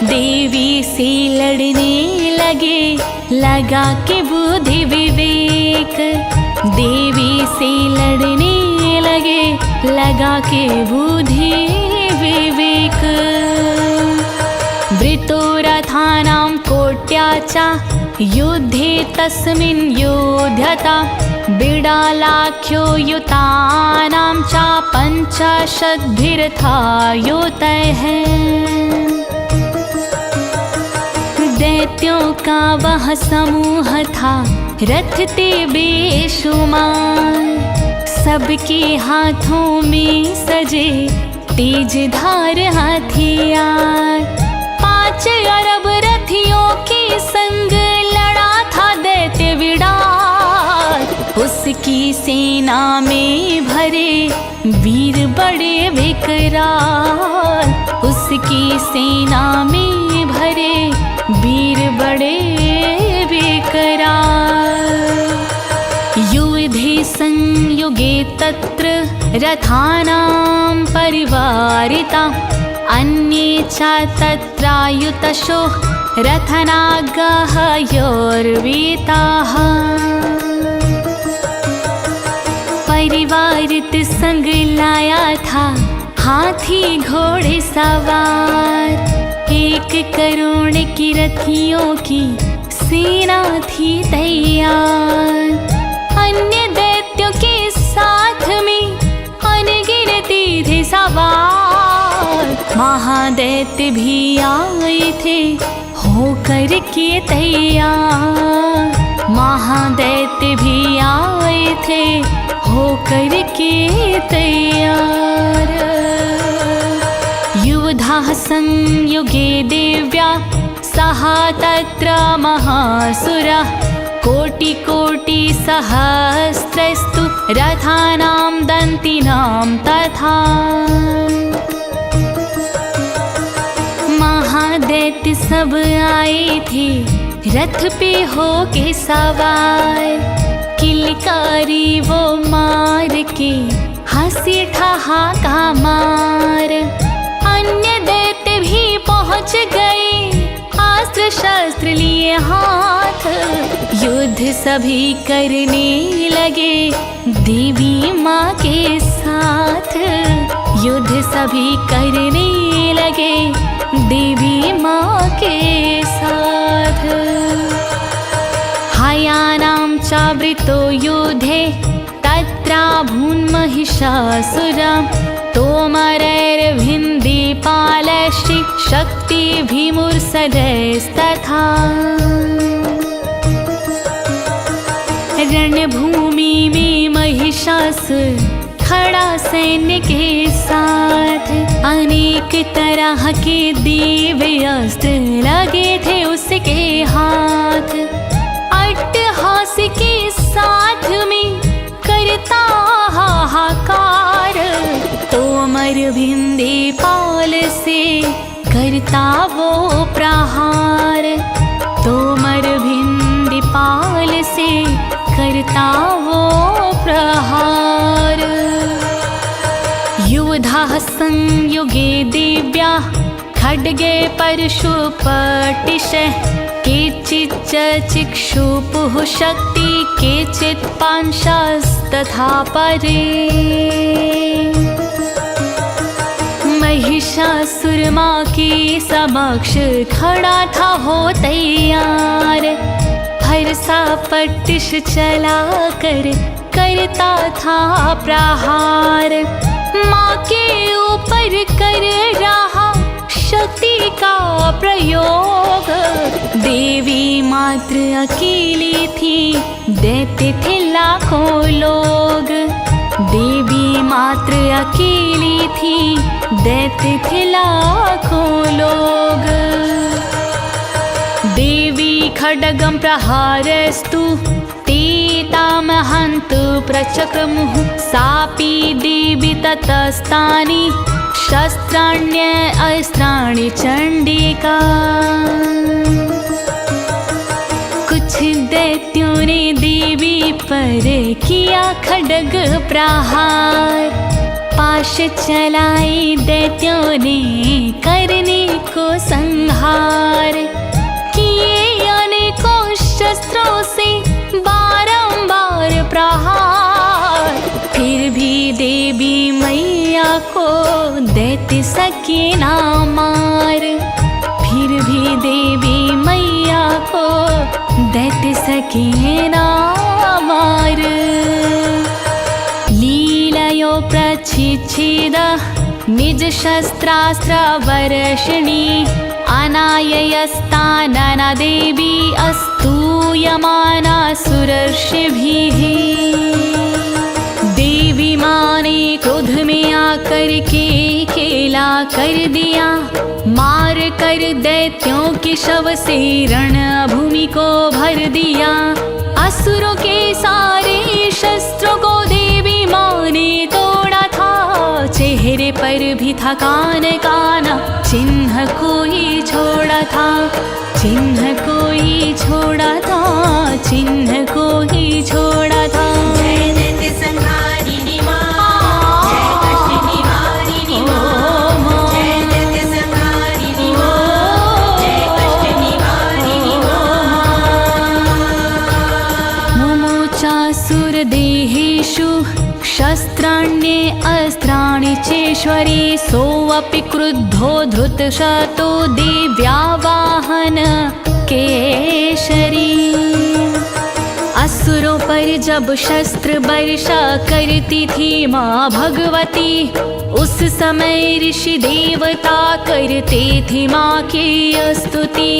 देवी से लड़ने लगे लगा के बुद्धि विवेक। देवी से लड़ने लगे लगा के बुद्धि विवेक। वृतोरथानां कोट्या च युद्धे तस्मिन् योध्यता। बिडालाख्यो युतानां च 50,000 दैत्यों का वह समूह था रथ ते बेशुमार। सबके हाथों में सजे तेजधार हथियार। 5 अरब रथियों के संग लड़ा था दैत्य विडाल। उसकी सेना में भरे वीर बड़े विकराल। उसकी सेना में भरे वीर बड़े विकराल। युधे संयुगे तत्र रथानां परिवारिता। अन्ये च तत्रायुतशो रथनागाः योर्विताः। परिवारित संग लाया था हाथी घोड़े सवार। 1 करुण की रथियों की सेना थी तैयार। अन्य दैत्यों के साथ में अनगिनती थे सवार। महादैत्य भी आए थे होकर के तैयार। महादैत्य भी आए थे होकर के तैयार। युधाः संयुगे दिव्या सह तत्र महासुरः। कोटि सहस्रस्तु रथानां दन्तिनां तथा। महादैत्य सब आए थे रथ पे हो के सवार। किलकारी वो मार के हंसी ठहाका मार। अन्य दैत्य भी पहुँच गए अस्त्र शस्त्र लिए हाथ। युद्ध सभी करने लगे देवी माँ के साथ। युद्ध सभी करने लगे देवी माँ के साथ। हयानां चावृतो युद्धे तत्रा भून्महिषासुरा। तोमरैर्भिन्दिपालैश्च शक्तिभिमुर्सदैस्तथा। रणभूमि में महिषासुर खड़ा सैन्य के साथ। अनेक तरह के दिव्य अस्त्र लगे थे उसके हाथ। अट्टहास के साथ में करता हाहाकार। तोमर भिंदीपाल से करता वो प्रहार। तोमर भिंदीपाल से करता वो प्रहार। युधाः संयुगे दिव्या खड्गे परशुपटिश केचिच्च चिक्षुपुः शक्ति केचित् पांशास्तथा परे महिषासुर माँ के समक्ष खड़ा था हो तैयार फरसा पटिश चला कर करता था प्रहार माँ के ऊपर कर रहा शक्ति का प्रयोग देवी मात्र अकेली थी दैत्य थे लाखों लोग देवी मात्र अकेली थी दैत्य थे लाखों लोग देवी खड्गं प्रहारस्तु तामहन्तु प्रचक्रमुः सापि देवी ततस्तानि शस्त्राण्य अस्त्राणि चंडिका कुछ दैत्यों ने देवी पर किया खड्ग प्रहार पाश चलाई दैत्यों ने करने को संहार किए अनेकों शस्त्रों से बारंबार प्रहार फिर भी देवी मैया को दैत्य सके ना मार फिर भी देवी मैया को दैत्य सके ना मार लीलयो प्रच्छिच्छेद निज शस्त्रास्त्र वर्षिणी अनाययस्तानना देवी अस्तूयमाना सुरर्षिभिः देवी माँ ने क्रोध में आकर के खेला कर दिया मार कर दैत्यों के शव से रण भूमि को भर दिया असुरों के सारे शस्त्रों को देवी माँ ने तोड़ा था चेहरे पर भी था कान काना चिन्ह कोई छोड़ा था चिन्ह कोई छोड़ा था चिन्ह कोई छोड़ा था जय दैत्य संहारिणी माँ जय कष्ट निवारिणी माँ जय दैत्य संहारिणी माँ जय कष्ट निवारिणी माँ मुमुचासुरदेहेषु शस्त्राण्ये अस्त्राणि चेश्वरी सोऽपि क्रुद्धो धृतशतो देव्यावाहन केशरी असुरों पर जब शस्त्र वर्षा करती थी माँ भगवती उस समय ऋषि देवता करते थे माँ की स्तुति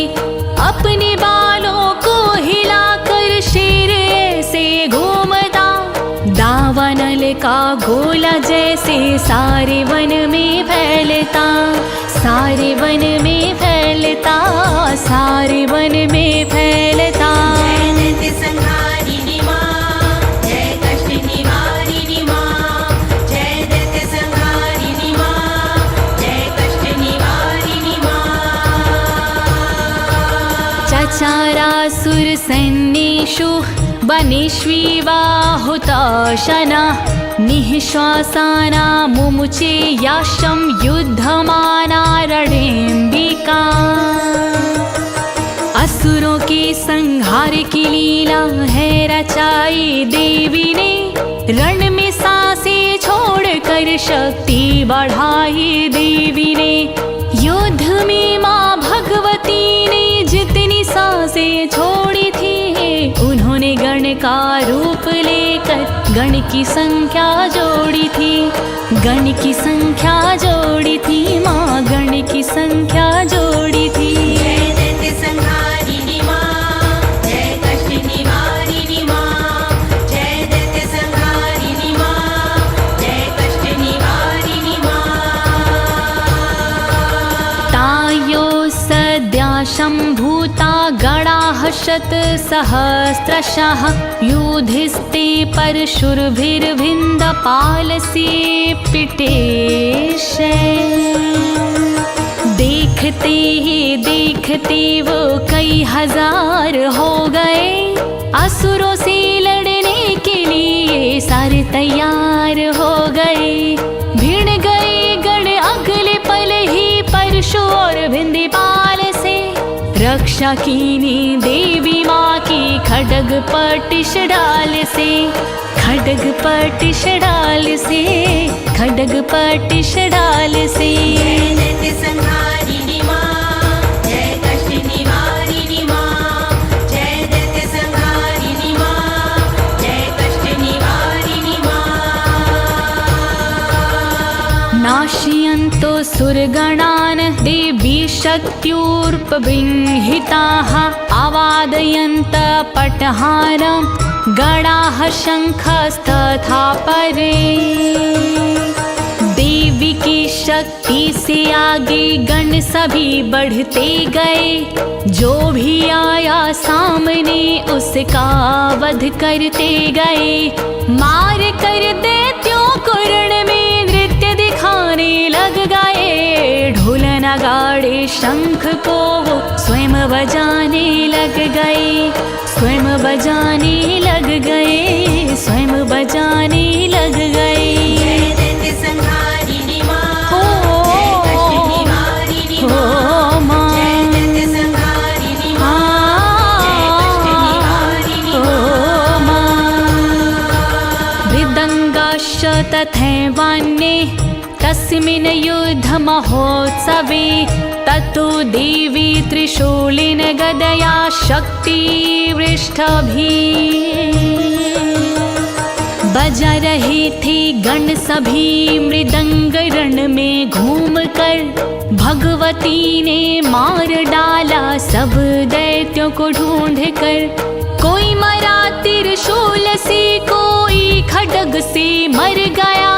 अपने बालों को हिलाकर शेर ऐसे घूमता दावानल का गोला जैसे सारे वन में फैलता सारे वन में फैलता सारे वन में फैलता जय दैत्य संहारिणी माँ जय कष्ट निवारिणी माँ जय दैत्य संहारिणी माँ जय कष्ट निवारिणी माँ चचारासुर सैन्येषु वनेष्वीवाहुताशना निःश्वासाना मुमुचे याशं युद्धमाना रणेम्बिका असुरों के संहार की लीला है रचाई देवी ने रण में सांसें छोड़कर शक्ति बढ़ाई देवी ने युद्ध में माँ भगवती ने जितनी सांसें छोड़ी थी उन्होंने गण का रूप लेकर गण की संख्या जोड़ी थी गण की संख्या जोड़ी थी माँ गण की संख्या जोड़ी थी जय दैत्य संहारिणी माँ जय कष्ट निवारिणी माँ जय दैत्य संहारिणी माँ जय कष्ट निवारिणी माँ तायो सद्या शम्भूता गणाः शतसहस्रशः युधिस्ते परशुरभिर्भिन्दपालसे पिटेशे देखते वो कई हजार हो गए असुरों से लड़ने के लिए सारे तैयार हो गए भिड़ गए गण अगले पल ही परशु और रक्षा कीनी देवी माँ की खड्ग पटिश डाल से, खड्ग पटिश डाल से, खड्ग पटिश डाल से। जय दैत्य संहारिणी माँ, जय कष्ट निवारिणी माँ, जय दैत्य संहारिणी माँ, जय कष्ट निवारिणी माँ। नाशयन्तो सुरगणान् देवी शक्त्युर्पबृंहिताः, आवादयन्त पटहारं गणाः शङ्खस्तथा परे। देवी की शक्ति से आगे गण सभी बढ़ते गए, जो भी आया सामने उसका वध करते गए। मार कर दैत्यों को रण में नृत्य दिखाने लग गए, ढोल नगाड़े शंख को वो स्वयं बजाने लग गए, स्वयं बजाने लग गए, स्वयं बजाने लग गए। जय दैत्य संहारिणी माँ, जय कष्ट निवारिणी माँ, जय दैत्य संहारिणी माँ, जय कष्ट निवारिणी माँ। मृदङ्गाश्च तथैवान्ये तस्मिन् युद्ध महोत्सवे, ततो देवी त्रिशूलेन गदया शक्ति वृष्टभिः। बजा रहे थे गण सभी मृदंग रण में घूम कर, भगवती ने मार डाला सब दैत्यों को ढूंढ कर। कोई मरा त्रिशूल से, कोई खड्ग से मर गया,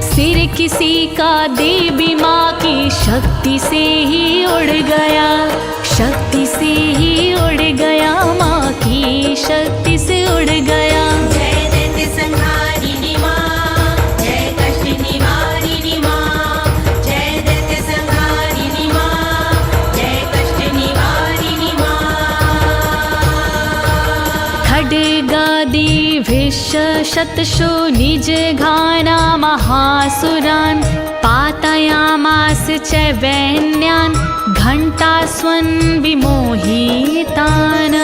सिर किसी का देवी माँ की शक्ति से ही उड़ गया, शक्ति से ही उड़ गया, माँ की शक्ति से उड़ गया। जय दैत्य संहारिणी माँ, जय कष्ट निवारिणी माँ, जय दैत्य संहारिणी माँ, जय कष्ट निवारिणी माँ। खड्गादि शतशो निज घाना महासुरान्, पातयामास च वैन्यान् घण्टास्वन् विमोहितान्।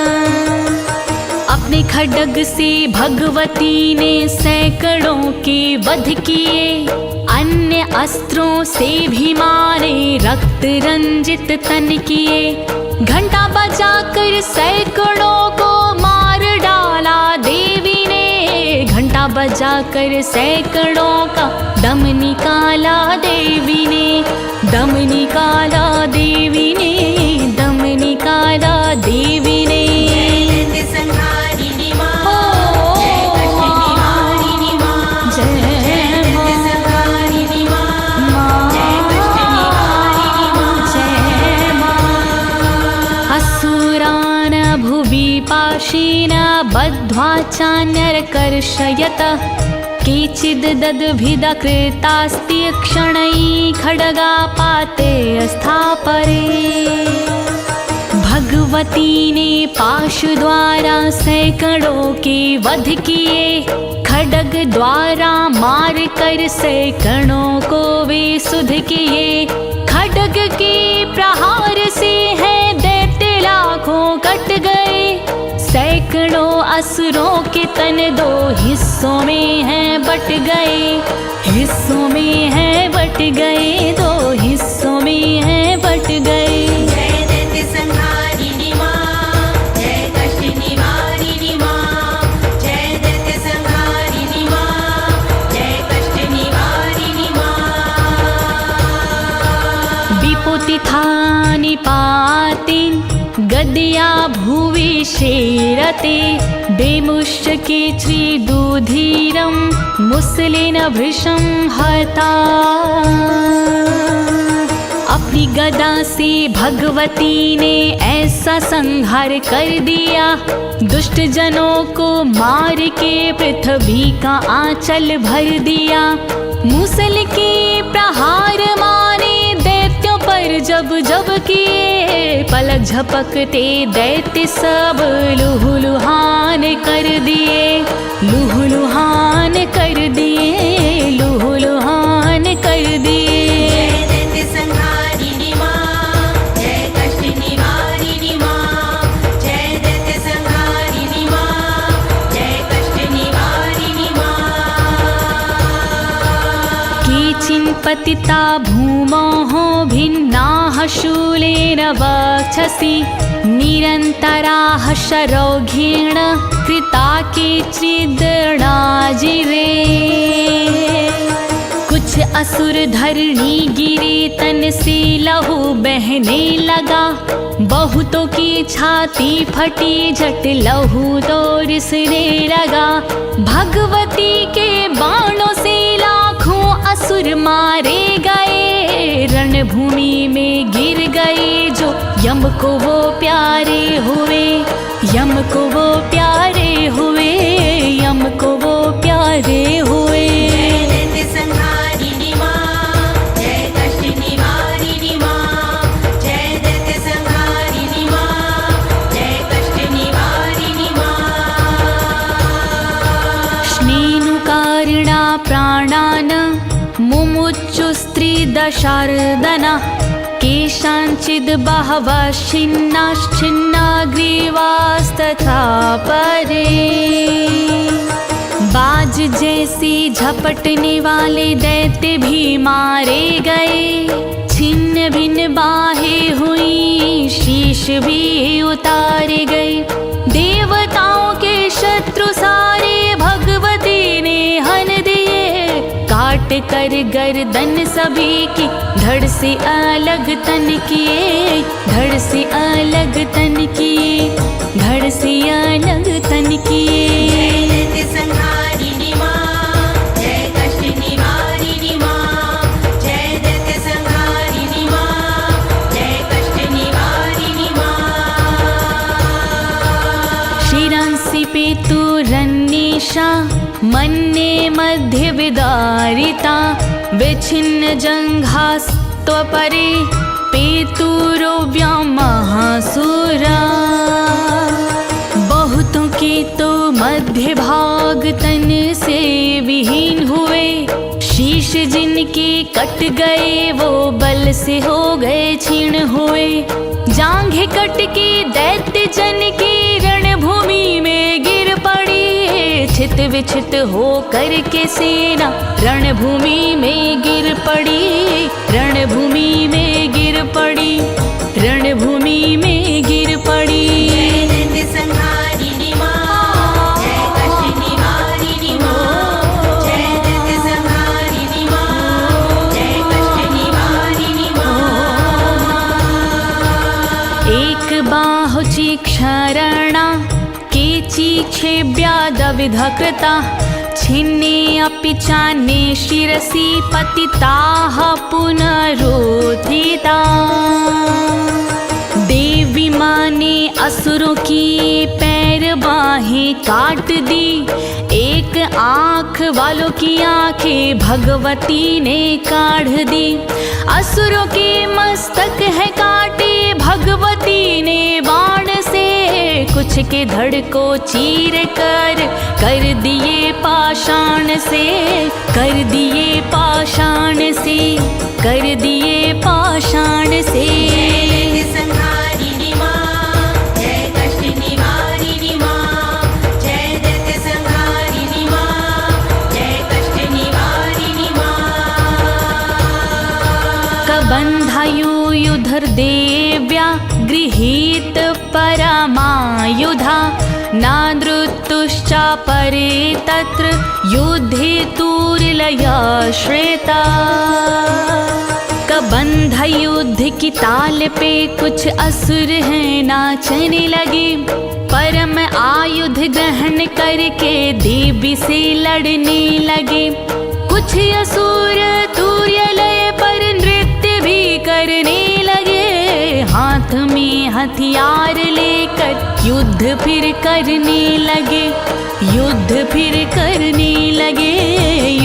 अपने खड्ग से भगवती ने सैकड़ों के वध किए, अन्य अस्त्रों से भी मारे रक्त रंजित तन किए। घंटा बजाकर सैकड़ों को मार डाला देवी ने, घंटा बजाकर सैकड़ों का दम निकाला देवी ने, दम निकाला देवी ने, दम निकाला देवी ने। जय दैत्य संहारिणी माँ, जय कष्ट निवारिणी माँ, जय दैत्य संहारिणी माँ, जय कष्ट निवारिणी माँ, जय माँ। असुरान् भुवि पाशेन बद्ध्वा चान्यर्कर्षयत, केचिद् दद्भिदा कृतास्ति क्षणैः खड्गापाते स्थापरे। भगवती ने पाश द्वारा सैकड़ों के वध किए, खड्ग द्वारा मार कर सैकड़ों को वे सुध किए। खड्ग के प्रहार से है दैत्य लाखों कट गए, सैकड़ों असुरों के तन दो हिस्सों में हैं बट गए, हिस्सों में हैं बट गए, दो हिस्सों में हैं बट गए। जय दैत्य संहारिणी माँ, जय कष्ट निवारिणी माँ, जय दैत्य संहारिणी माँ, जय कष्ट निवारिणी माँ। विपुतिथा निपातिन् गदया भुवि शेरते, देमुश्चके त्रिदुधीरं मुसलेन भृशं हता। अपनी गदा से भगवती ने ऐसा संहार कर दिया, दुष्ट जनों को मार के पृथ्वी का आंचल भर दिया। मूसल के प्रहार माने दैत्यों पर जब जब किए, पलक झपकते दैत्य सब लुहुलुहान कर दिए, लुहुलुहान कर दिए, लुहुलुहान कर दिए। जय दैत्य संहारिणी माँ, जय कष्ट निवारिणी माँ, पतिता भूमोः भिन्नाः शूलेन वक्षसि निरन्तराः शरौघेण कृता केचिद्रणाजिरे कुछ असुर धरणी गिरे तन से लहू बहने लगा बहुतों की छाती फटी झट लहू तो रिसने लगा भगवती के बाणों से लाखों असुर मारे गए रणभूमि में गिर गए जो यम को वो प्यारे हुए यम को वो प्यारे हुए यम को वो प्यारे हुए प्राणान् मुमुचुस्त्रिदशार्दना केषाञ्चिद् बहवः छिन्नाश्छिन्ना ग्रीवास्तथा परे बाज जैसे झपटने वाले दैत्य भी मारे गए छिन्न भिन्न बाहें हुई शीश भी उतारे गए देवताओं के शत्रु सारे भगवती ने हन दिए काट कर गर्दन सभी की धड़ से अलग तन किए धड़ से अलग तन किए धड़ से अलग तन किए पेतुरन्येषा मन्ये मध्ये विदारिता विच्छिन्न जङ्घास्त्वपरे पेतुरो व्यामहासुरा बहुतों के तो मध्य भाग तन से विहीन हुए शीश जिनके कट गए वो बल से हो गए छीण हुए जांघें कट के दैत्य जन की रणभूमि में गिर पड़ी छित विछित हो कर के सेना रणभूमि में गिर पड़ी रणभूमि में गिर पड़ी रणभूमि में गिर पड़ी क्षरणा केचिक्षेव्यादविधकृता छिन्ने अपि चान्ये शिरसि पतिताः पुनरोत्थिता देवी माँ ने असुरों की पैर बाहें काट दी एक आँख वालों की आँखें भगवती ने काढ़ दी असुरों के मस्तक है काटे भगवती ने बाण से कुछ के धड़ को चीर कर दिए पाषाण से कर दिए पाषाण से कर दिए पाषाण से बन्धायुयुधर देव्या गृहीत परमायुधा नादृतुश्चा परे तत्र युद्धे तुर्लया श्वेता कबंध युद्ध की ताल पे कुछ असुर हैं नाचने लगे परम आयुध ग्रहण करके देवी से लड़ने लगे कुछ असुर तुर्यलय पर नृत्य भी करने लगे हाथ में हथियार लेकर युद्ध फिर करने लगे युद्ध फिर करने लगे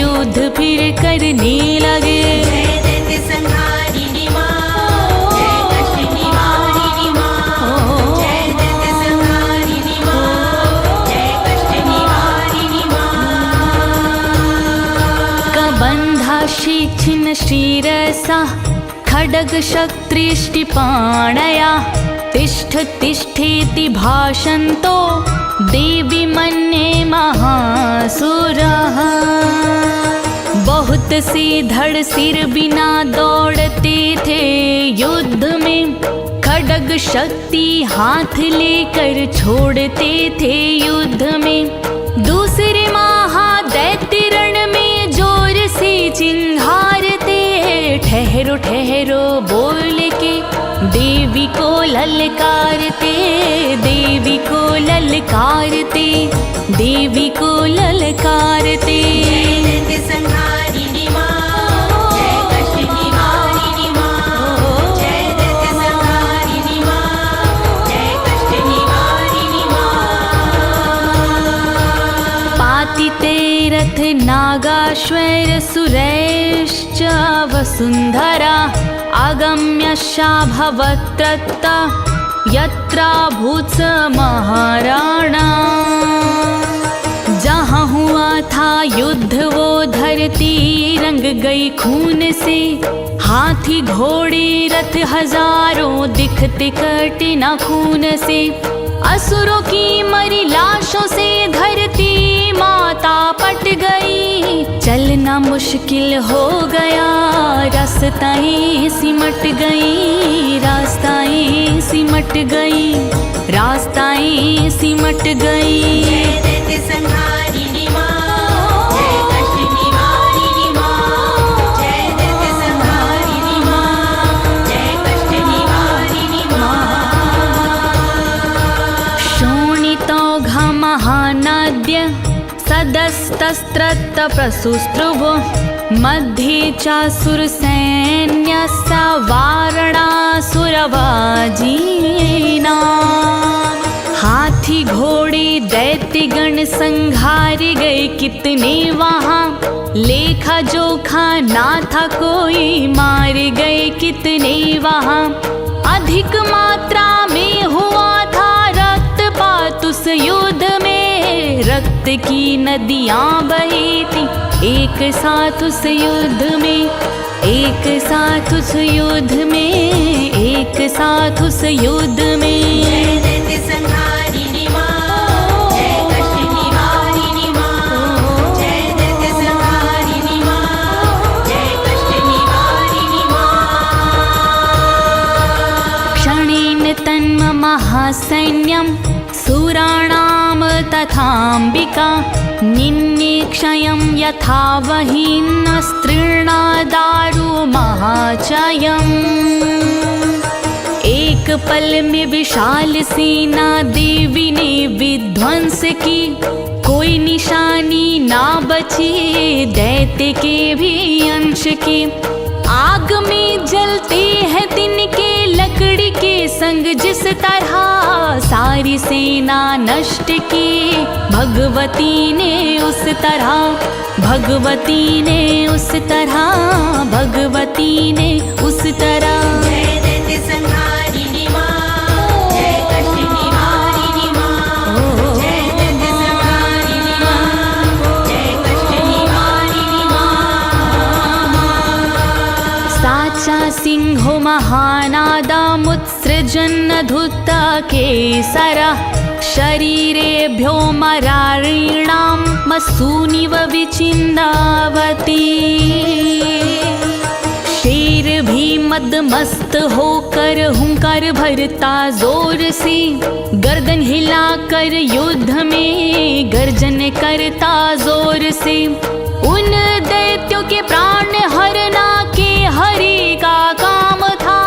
युद्ध फिर करने लगे छिन्न शिरसा खड्ग शक्त्रिष्टिपाणया तिष्ठ तिष्ठेति भाषन्तो देवी मन्ये महासुरः बहुत हस्त से धड़ सिर बिना दौड़ते थे युद्ध में, खड्ग शक्ति हाथ लेकर छोड़ते थे युद्ध में। दूसरे महादैत्य रण में जोर से चिल्लाते, ठहरो ठहरो बोल के देवी को ललकारते, देवी को ललकारते, देवी को ललकारते। जय दैत्य संहारिणी मां, जय कष्ट निवारिणी मां, जय दैत्य संहारिणी मां, जय कष्ट निवारिणी मां। पातिते रथ नागाश्वैर सुरैश्च वसुन्धरा, आगम्यशा भवत्रत्ता यत्रा भूत्स महाराणा। जहाँ हुआ था युद्ध वो धरती रंग गई खून से, हाथी घोड़े रथ हजारों दिखते कटे न खून से। असुरों की मरी लाशों से धरती माता पट गई, चलना मुश्किल हो गया, रास्ताएं सिमट गई, रास्ताएं सिमट गई, रास्ताएं सिमट गई। जय दैत्य संहारिणी मां, जय कष्ट निवारिणी मां, जय दैत्य संहारिणी मां, जय कष्ट निवारिणी मां। शोणितौघ महानाद्य सदस्तस्त्रत प्रसुस्त्रुवो, मध्ये चासुरसैन्यस्य वारणासुरवाजीना। हाथी घोड़े दैत्यगण संघारे गए कितने वहाँ, लेखा जोखा ना था कोई, मारे गए कितने वहाँ। अधिक मात्रा में हुआ था रक्तपात उस युद्ध में, रक्त की नदियाँ बही थी एक साथ उस युद्ध में, एक साथ उस युद्ध में, एक साथ उस युद्ध में। जय दैत्य संहारिणी मां, जय कष्ट निवारिणी मां, जय दैत्य संहारिणी मां, जय कष्ट निवारिणी मां। क्षणेन तन्म महासैन्यं सुराणां तथाम्बिका, निन्ने क्षयं यथा वह्निः स्त्रीणादारु महाचयम्। एक पल में विशाल सेना देवी ने विध्वंस की, कोई निशानी ना बची दैत्य के भी अंश की। आग में जलते हैं तिनके लकड़ी के संग, जिस तरह सारी सेना नष्ट की भगवती ने उस तरह, भगवती ने उस तरह, भगवती ने उस तरह। जय दैत्य संहारिणी मां, जय कष्ट निवारिणी मां, जय दैत्य संहारिणी मां, जय कष्ट निवारिणी मां। साचा सिंहो महानादमुत्सृजन् धूता केसरा, शरीरेभ्यो मरारीणां मसूनिव विचिन्दावती। शेर भी मदमस्त होकर हुंकार भरता जोर से, गर्दन हिलाकर युद्ध में गर्जन करता जोर से। उन दैत्यों के प्राण हरना के हरि का काम था,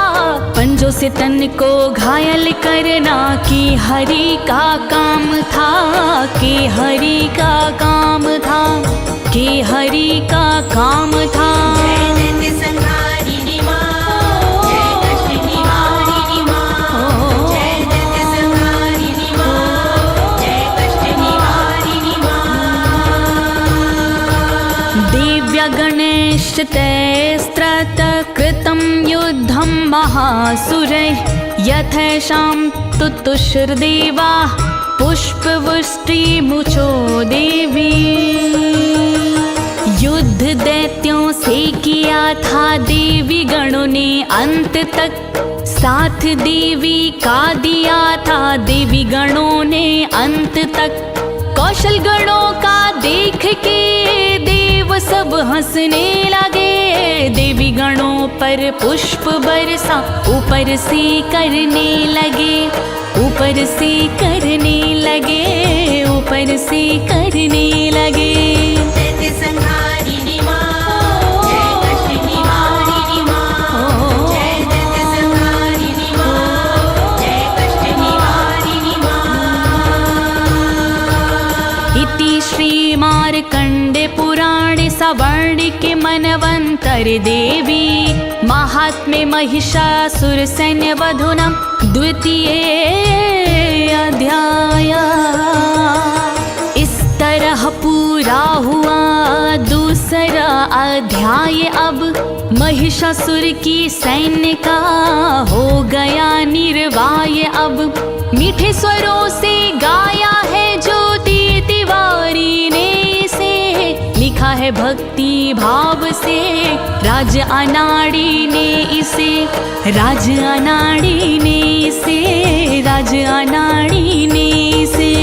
पंजों से तन को घायल करना की हरि का काम था, के हरि का काम था, के हरि का काम था। जय दैत्य संहारिणी मां, जय कष्ट निवारिणी मां, जय दैत्य संहारिणी मां, जय कष्ट निवारिणी मां। दिव्य गणेश तैस्त्रत कृतं युद्धं महासुरैः, यथैषां तुतुष्र्देवा पुष्पवृष्टिमुचो देवी। युद्ध दैत्यों से किया था देवी गणों ने अंत तक, साथ देवी का दिया था देवी गणों ने अंत तक। कौशल गणों का देख के देव सब हंसने लगे, देवी गणों पर पुष्प बरसा ऊपर से करने लगे, ऊपर से करने लगे, ऊपर से करने लगे। दैत्य संहारिणी मां, जय कष्ट निवारिणी मां, जय दैत्य संहारिणी मां, जय कष्ट निवारिणी मां। इति श्री मार्कण्डे पुराणे सवर्णिके मनवन्तर देवी महात्म्ये महिषासुर सैन्य वधूनां द्वितीय अध्याय। इस तरह पूरा हुआ दूसरा अध्याय। अब महिषासुर की सैन्य का हो गया निर्वाय। अब मीठे स्वरों से गाया है ज्योति तिवारी ने इसे, लिखा है भक्ति भाव से राज अनाड़ी ने इसे, राज अनाड़ी ने इसे, राज अनाड़ी ने इसे।